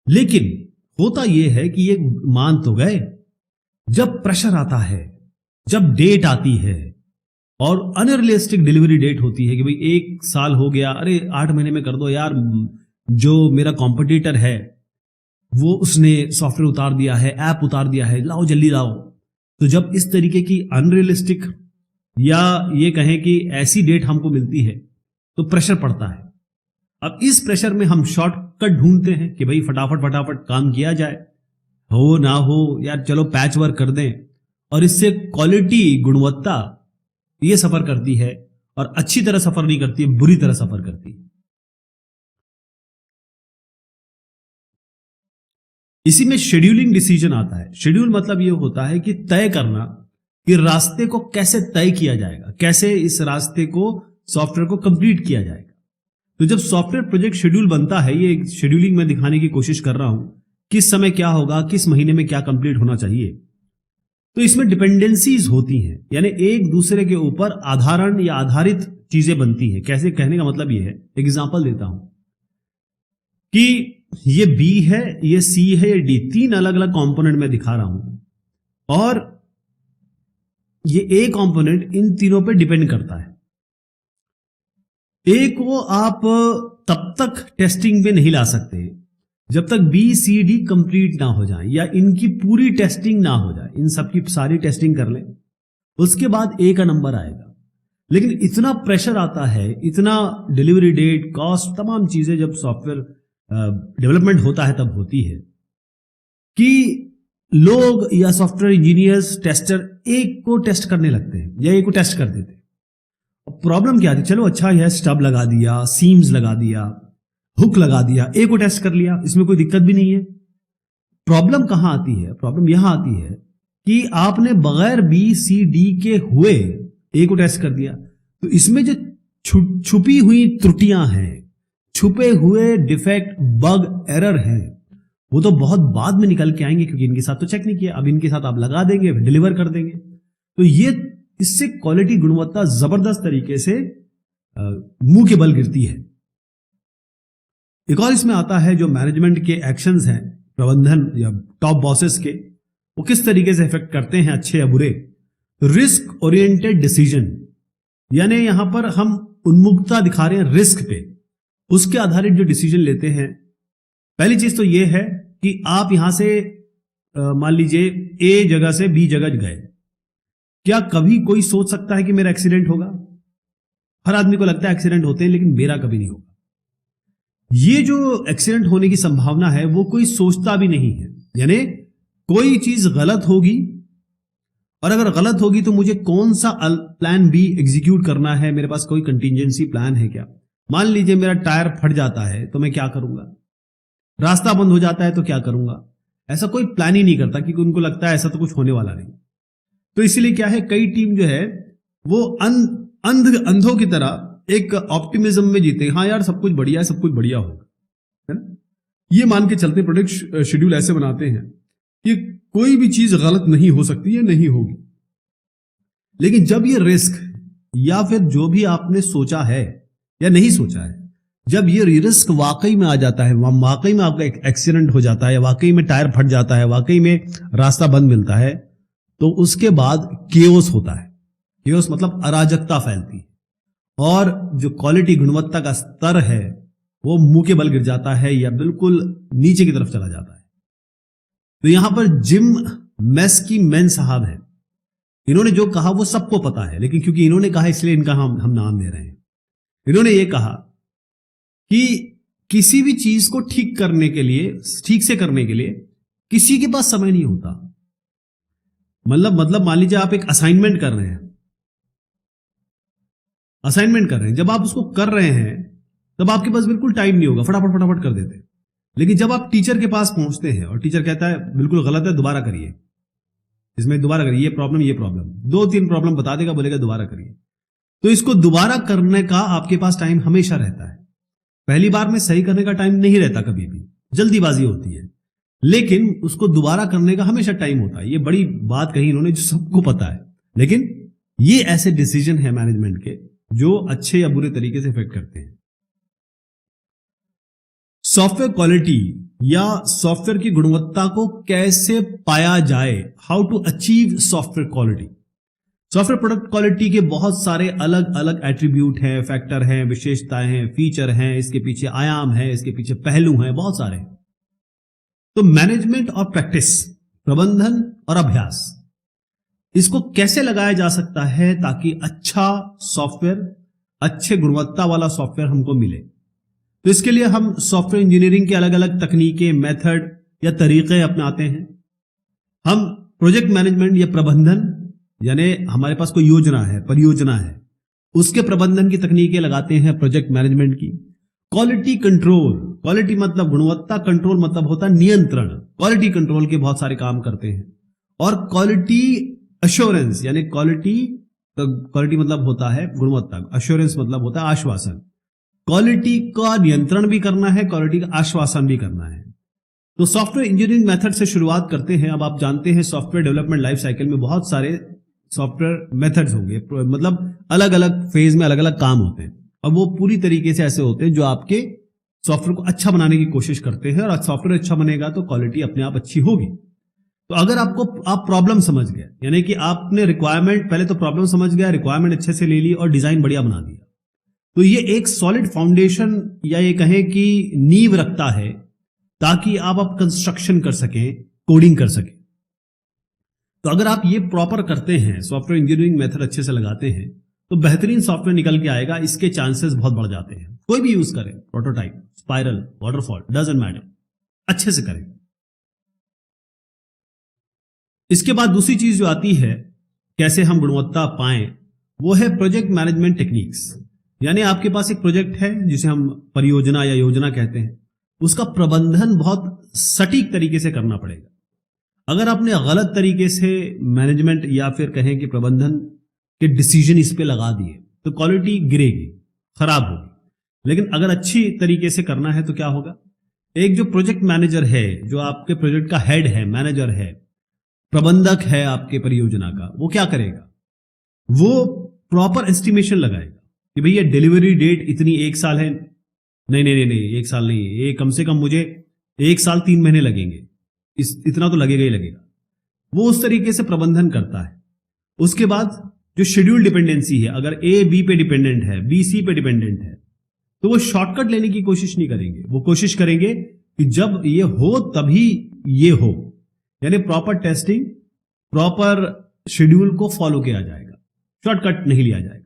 लेकिन होता यह है कि ये मान तो गए, जब प्रेशर आता है, जब डेट आती है और अनरियलिस्टिक डिलीवरी डेट होती है कि भाई 1 साल हो गया, अरे 8 महीने में कर दो यार, जो मेरा कॉम्पिटिटर है वो उसने सॉफ्टवेयर उतार दिया है, ऐप उतार दिया है, लाओ जल्दी लाओ। तो जब इस तरीके की अनरियलिस्टिक या ये कहें कि ऐसी डेट हमको मिलती है तो प्रेशर पड़ता है। अब इस प्रेशर में हम शॉर्टकट ढूंढते हैं कि भाई फटाफट फटाफट काम किया जाए, हो ना हो यार चलो पैच वर्क कर दें, और इससे क्वालिटी, गुणवत्ता ये सफर करती है, और अच्छी तरह सफर नहीं करती है, बुरी तरह सफर करती है। इसी में शेड्यूलिंग डिसीजन आता है। शेड्यूल मतलब यह होता है कि तय करना कि रास्ते को कैसे तय किया जाएगा, कैसे इस रास्ते को, सॉफ्टवेयर को कंप्लीट किया जाएगा। तो जब सॉफ्टवेयर प्रोजेक्ट शेड्यूल बनता है, ये शेड्यूलिंग में दिखाने की कोशिश कर रहा हूं, किस समय क्या होगा, किस महीने में क्या कंप्लीट होना चाहिए। तो इसमें डिपेंडेंसीज होती हैं, यानी एक दूसरे के ऊपर आधारण या आधारित चीजें बनती हैं। कैसे, कहने का मतलब यह है, एग्जांपल देता हूं कि ये बी है, ये सी है, ये डी, 3 अलग अलग कंपोनेंट में दिखा रहा हूं, और ये ए कंपोनेंट इन तीनों पे डिपेंड करता है। ए को आप तब तक टेस्टिंग पे नहीं ला सकते जब तक बी सी डी कंप्लीट ना हो जाए, या इनकी पूरी टेस्टिंग ना हो जाए। इन सबकी सारी टेस्टिंग कर लें, उसके बाद ए का नंबर आएगा। लेकिन इतना प्रेशर आता है, इतना डिलीवरी डेट, कॉस्ट, तमाम चीजें जब सॉफ्टवेयर डेवलपमेंट होता है तब होती है कि लोग या सॉफ्टवेयर इंजीनियर्स, टेस्टर एक को टेस्ट करने लगते हैं या एक को टेस्ट कर देते हैं। प्रॉब्लम क्या आती है, चलो अच्छा यह स्टब लगा दिया, सीम्स लगा दिया, हुक लगा दिया, ए को टेस्ट कर लिया, इसमें कोई दिक्कत भी नहीं है। प्रॉब्लम कहां आती है, प्रॉब्लम यहां आती है कि आपने बगैर बी सी डी के हुए ए को टेस्ट कर दिया। तो इसमें जो छुपी हुई त्रुटियां हैं, छुपे हुए डिफेक्ट, बग, एरर हैं, वो तो बहुत बाद में निकल के आएंगे, क्योंकि इनके साथ तो चेक नहीं किया। अब इनके साथ आप लगा देंगे, डिलीवर कर देंगे। तो ये, इससे क्वालिटी, गुणवत्ता जबरदस्त तरीके से मुंह के बल गिरती है। एक और इसमें आता है जो मैनेजमेंट के एक्शंस हैं, प्रबंधन या टॉप बॉसेस के, वो किस तरीके से इफेक्ट करते हैं, अच्छे या बुरे। रिस्क ओरिएंटेड डिसीजन, यानी यहां पर हम उन्मुखता दिखा रहे हैं रिस्क पे, उसके आधारित जो डिसीजन लेते हैं। पहली चीज तो यह है कि आप यहां से मान लीजिए ए जगह से बी जगह गए, क्या कभी कोई सोच सकता है कि मेरा एक्सीडेंट होगा? हर आदमी को लगता है एक्सीडेंट होते हैं, लेकिन मेरा कभी नहीं होगा। ये जो एक्सीडेंट होने की संभावना है वो कोई सोचता भी नहीं है। यानी कोई चीज गलत होगी, और अगर गलत होगी तो मुझे कौन सा प्लान बी एग्जीक्यूट करना है, मेरे पास कोई कंटिजेंसी प्लान है क्या? मान लीजिए मेरा टायर फट जाता है तो मैं क्या करूंगा, रास्ता बंद हो जाता है तो क्या करूंगा। ऐसा कोई प्लान ही नहीं करता क्योंकि उनको लगता है ऐसा तो कुछ होने वाला नहीं। तो इसलिए क्या है, कई टीम जो है वो अंधों की तरह एक ऑप्टिमिज्म में जीते हैं, हाँ यार सब कुछ बढ़िया है, सब कुछ बढ़िया होगा, है ना। ये मान के चलते प्रोजेक्ट शेड्यूल ऐसे बनाते हैं कि कोई भी चीज गलत नहीं हो सकती है, नहीं होगी। लेकिन जब ये रिस्क या फिर जो भी आपने सोचा है या नहीं सोचा है, जब ये रिस्क वाकई में आ जाता है, वाकई में आपका एक्सीडेंट हो जाता है, वाकई में टायर फट जाता है, वाकई में रास्ता बंद मिलता है, तो उसके बाद केओस होता है। केओस मतलब अराजकता फैलती है और जो क्वालिटी गुणवत्ता का स्तर है वो मुंह के बल गिर जाता है या बिल्कुल नीचे की तरफ चला जाता है। तो यहां पर जिम मैस्की मैन साहब है, इन्होंने जो कहा वो सबको पता है, लेकिन क्योंकि इन्होंने कहा इसलिए इनका हम नाम ले रहे हैं। इन्होंने ये कहा कि किसी भी चीज को ठीक करने के लिए, ठीक से करने के लिए किसी के पास समय नहीं होता। मतलब मान लीजिए आप एक असाइनमेंट कर रहे हैं, जब आप उसको कर रहे हैं तब आपके पास बिल्कुल टाइम नहीं होगा, फटाफट फटाफट कर देते हैं। लेकिन जब आप टीचर के पास पहुंचते हैं और टीचर कहता है बिल्कुल गलत है, दोबारा करिए, इसमें दोबारा करिए, ये प्रॉब्लम, 2-3 प्रॉब्लम बता देगा, बोलेगा दोबारा करिए। तो इसको दोबारा करने का आपके पास टाइम हमेशा रहता है। पहली बार में सही करने का टाइम नहीं रहता, कभी भी जल्दीबाजी होती है, लेकिन उसको दोबारा करने का हमेशा टाइम होता है। ये बड़ी बात कही इन्होंने जो सबको पता है, लेकिन ये ऐसे डिसीजन है मैनेजमेंट के जो अच्छे या बुरे तरीके से इफेक्ट करते हैं। सॉफ्टवेयर क्वालिटी या सॉफ्टवेयर की गुणवत्ता को कैसे पाया जाए, how to achieve software quality. Software product quality के बहुत सारे अलग अलग एट्रीब्यूट हैं, फैक्टर हैं, विशेषताएं हैं, फीचर हैं, इसके पीछे आयाम है, इसके पीछे पहलू हैं, बहुत सारे। तो मैनेजमेंट और प्रैक्टिस, प्रबंधन और अभ्यास, इसको कैसे लगाया जा सकता है ताकि अच्छा सॉफ्टवेयर, अच्छे गुणवत्ता वाला सॉफ्टवेयर हमको मिले। तो इसके लिए हम सॉफ्टवेयर इंजीनियरिंग के अलग अलग तकनीकें, मेथड या तरीके अपनाते हैं। हम प्रोजेक्ट मैनेजमेंट या प्रबंधन, यानी हमारे पास कोई योजना है, परियोजना है, उसके प्रबंधन की तकनीकें लगाते हैं प्रोजेक्ट मैनेजमेंट की। क्वालिटी कंट्रोल, क्वालिटी मतलब गुणवत्ता, कंट्रोल मतलब होता है नियंत्रण, क्वालिटी कंट्रोल के बहुत सारे काम करते हैं। और क्वालिटी अश्योरेंस, यानी क्वालिटी मतलब होता है गुणवत्ता, अश्योरेंस मतलब होता है आश्वासन। क्वालिटी का नियंत्रण भी करना है, क्वालिटी का आश्वासन भी करना है। तो सॉफ्टवेयर इंजीनियरिंग मेथड से शुरुआत करते हैं। अब आप जानते हैं सॉफ्टवेयर डेवलपमेंट लाइफ साइकिल में बहुत सारे सॉफ्टवेयर मेथड्स होंगे, मतलब अलग अलग फेज में अलग अलग काम होते हैं, और वो पूरी तरीके से ऐसे होते हैं जो आपके सॉफ्टवेयर को अच्छा बनाने की कोशिश करते हैं। और सॉफ्टवेयर अच्छा बनेगा तो क्वालिटी अपने आप अच्छी होगी। तो अगर आप प्रॉब्लम समझ गए, यानी कि आपने रिक्वायरमेंट, पहले तो प्रॉब्लम समझ गया, रिक्वायरमेंट अच्छे से ले ली और डिजाइन बढ़िया बना दिया, तो ये एक सॉलिड फाउंडेशन या ये कहें कि नींव रखता है ताकि आप कंस्ट्रक्शन कर सकें, कोडिंग कर सकें। तो अगर आप ये प्रॉपर करते हैं, सॉफ्टवेयर इंजीनियरिंग मेथड अच्छे से लगाते हैं, तो बेहतरीन सॉफ्टवेयर निकल के आएगा। इसके चांसेस बहुत बढ़ जाते हैं। कोई भी यूज करें, prototype, spiral, waterfall, doesn't matter, अच्छे से करें। इसके बाद दूसरी चीज जो आती है कैसे हम गुणवत्ता पाएं, वो है प्रोजेक्ट मैनेजमेंट टेक्निक्स। यानी आपके पास एक प्रोजेक्ट है जिसे हम परियोजना या योजना कहते हैं, उसका प्रबंधन बहुत सटीक तरीके से करना पड़ेगा। अगर आपने गलत तरीके से मैनेजमेंट या फिर कहें कि प्रबंधन के डिसीजन इस पे लगा दिए तो क्वालिटी गिरेगी, खराब होगी। लेकिन अगर अच्छी तरीके से करना है तो क्या होगा, एक जो प्रोजेक्ट मैनेजर है, जो आपके प्रोजेक्ट का हेड है, मैनेजर है, प्रबंधक है आपके परियोजना का, वो क्या करेगा, वो प्रॉपर एस्टिमेशन लगाएगा कि भैया डिलीवरी डेट इतनी, 1 साल है, नहीं 1 साल नहीं, ये कम से कम मुझे 1 साल 3 महीने लगेंगे, इतना तो लगेगा ही लगेगा। वो उस तरीके से प्रबंधन करता है। उसके बाद जो शेड्यूल डिपेंडेंसी है, अगर ए बी पे डिपेंडेंट है, बी सी पे डिपेंडेंट है, तो वो शॉर्टकट लेने की कोशिश नहीं करेंगे। वो कोशिश करेंगे कि जब ये हो तभी ये हो, यानी प्रॉपर टेस्टिंग, प्रॉपर शेड्यूल को फॉलो किया जाएगा, शॉर्टकट नहीं लिया जाएगा।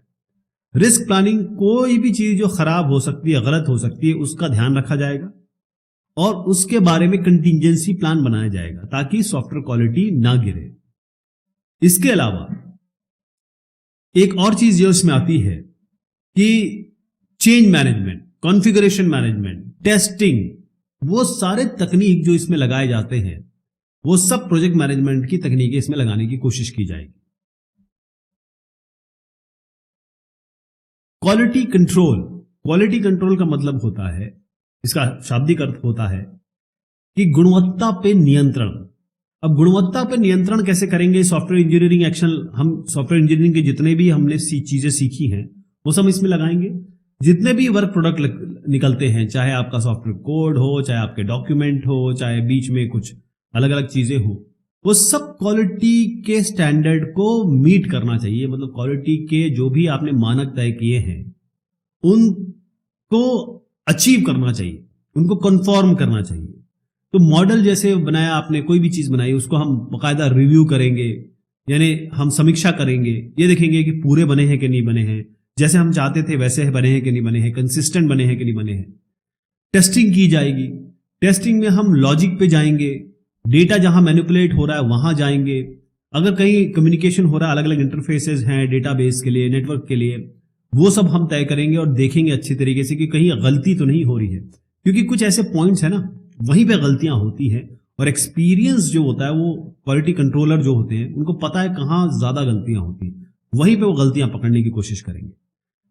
रिस्क प्लानिंग, कोई भी चीज जो खराब हो सकती है, गलत हो सकती है, उसका ध्यान रखा जाएगा और उसके बारे में कंटिजेंसी प्लान बनाया जाएगा ताकि सॉफ्टवेयर क्वालिटी ना गिरे। इसके अलावा एक और चीज जो इसमें आती है कि change management, configuration management, testing, वो सारे तकनीक जो इसमें लगाए जाते हैं, वो सब प्रोजेक्ट मैनेजमेंट की तकनीकें इसमें लगाने की कोशिश की जाएगी। क्वालिटी कंट्रोल, क्वालिटी कंट्रोल का मतलब होता है, इसका शाब्दिक अर्थ होता है कि गुणवत्ता पे नियंत्रण। अब गुणवत्ता पे नियंत्रण कैसे करेंगे? सॉफ्टवेयर इंजीनियरिंग एक्शन, हम सॉफ्टवेयर इंजीनियरिंग के जितने भी हमने चीजें सीखी हैं वो सब इसमें लगाएंगे। जितने भी वर्क प्रोडक्ट निकलते हैं, चाहे आपका सॉफ्टवेयर कोड हो, चाहे आपके डॉक्यूमेंट हो, चाहे बीच में कुछ अलग अलग चीजें हो, वो सब क्वालिटी के स्टैंडर्ड को मीट करना चाहिए। मतलब क्वालिटी के जो भी आपने मानक तय किए हैं उनको अचीव करना चाहिए, उनको कंफॉर्म करना चाहिए। तो मॉडल जैसे बनाया आपने, कोई भी चीज बनाई, उसको हम बाकायदा रिव्यू करेंगे, यानी हम समीक्षा करेंगे, ये देखेंगे कि पूरे बने हैं कि नहीं बने हैं, जैसे हम चाहते थे वैसे बने हैं कि नहीं बने हैं, कंसिस्टेंट बने हैं कि नहीं बने हैं। टेस्टिंग की जाएगी, टेस्टिंग में हम लॉजिक पे जाएंगे, डेटा जहां मैनिपुलेट हो रहा है वहां जाएंगे। अगर कहीं कम्युनिकेशन हो रहा है, अलग अलग इंटरफेसेस हैं डेटाबेस के लिए, नेटवर्क के लिए, वो सब हम तय करेंगे और देखेंगे अच्छी तरीके से कि कहीं गलती तो नहीं हो रही है, क्योंकि कुछ ऐसे पॉइंट्स है ना, वहीं पे गलतियां होती हैं। और एक्सपीरियंस जो होता है, वो क्वालिटी कंट्रोलर जो होते हैं उनको पता है कहाँ ज्यादा गलतियां होती हैं, वहीं पे वो गलतियां पकड़ने की कोशिश करेंगे।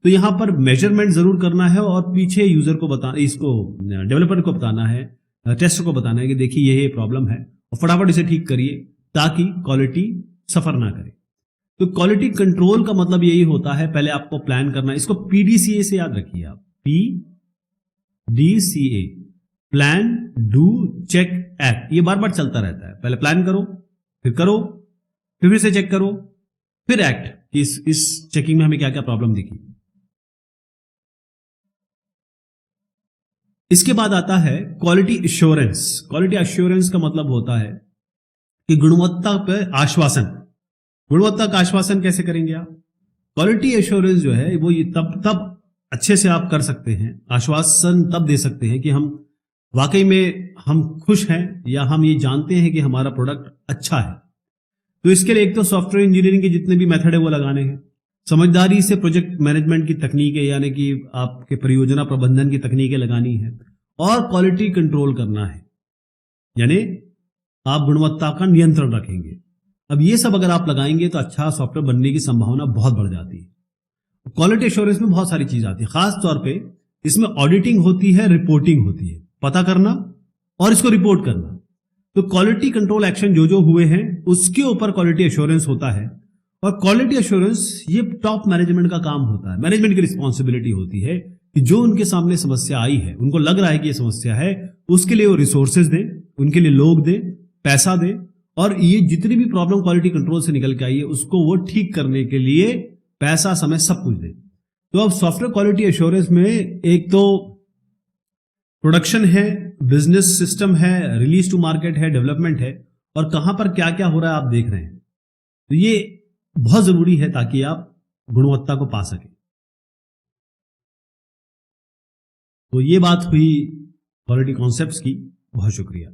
तो यहां पर मेजरमेंट जरूर करना है और पीछे यूजर को बताना, इसको डेवलपर को बताना है, टेस्टर को बताना है कि देखिए ये प्रॉब्लम है और फटाफट इसे ठीक करिए ताकि क्वालिटी सफर ना करे। तो क्वालिटी कंट्रोल का मतलब यही होता है, पहले आपको प्लान करना है। इसको पीडीसीए से याद रखिए आप, PDCA, plan, do, check, act. ये बार बार चलता रहता है। पहले प्लान करो, फिर से चेक करो, फिर एक्ट कि इस चेकिंग में हमें क्या क्या प्रॉब्लम दिखी। इसके बाद आता है क्वालिटी एश्योरेंस। क्वालिटी एश्योरेंस का मतलब होता है कि गुणवत्ता पर आश्वासन। गुणवत्ता का आश्वासन कैसे करेंगे आप? क्वालिटी एश्योरेंस जो है वो ये तब अच्छे से आप कर सकते हैं, आश्वासन तब दे सकते हैं कि हम वाकई में हम खुश हैं या हम ये जानते हैं कि हमारा प्रोडक्ट अच्छा है। तो इसके लिए एक तो सॉफ्टवेयर इंजीनियरिंग के जितने भी मेथड है वो लगाने हैं, समझदारी से प्रोजेक्ट मैनेजमेंट की तकनीकें यानी कि आपके परियोजना प्रबंधन की तकनीकें लगानी है, और क्वालिटी कंट्रोल करना है, यानी आप गुणवत्ता का नियंत्रण रखेंगे। अब ये सब अगर आप लगाएंगे तो अच्छा सॉफ्टवेयर बनने की संभावना बहुत बढ़ जाती है। क्वालिटी एश्योरेंस में बहुत सारी चीज आती है, खास तौर पे इसमें ऑडिटिंग होती है, रिपोर्टिंग होती है, पता करना और इसको रिपोर्ट करना। तो क्वालिटी कंट्रोल एक्शन जो जो हुए हैं उसके ऊपर क्वालिटी एश्योरेंस होता है। और क्वालिटी एश्योरेंस ये टॉप मैनेजमेंट का काम होता है। मैनेजमेंट की रिस्पॉन्सिबिलिटी होती है कि जो उनके सामने समस्या आई है, उनको लग रहा है कि ये समस्या है, उसके लिए वो रिसोर्सेज दें, उनके लिए लोग दें, पैसा दें, और ये जितनी भी प्रॉब्लम क्वालिटी कंट्रोल से निकल के आई है उसको वो ठीक करने के लिए पैसा, समय, सब कुछ दें। तो अब सॉफ्टवेयर क्वालिटी एश्योरेंस में एक तो प्रोडक्शन है, बिजनेस सिस्टम है, रिलीज टू मार्केट है, डेवलपमेंट है, और कहां पर क्या क्या हो रहा है आप देख रहे हैं। तो ये बहुत जरूरी है ताकि आप गुणवत्ता को पा सकें। तो ये बात हुई क्वालिटी कॉन्सेप्ट्स की। बहुत शुक्रिया।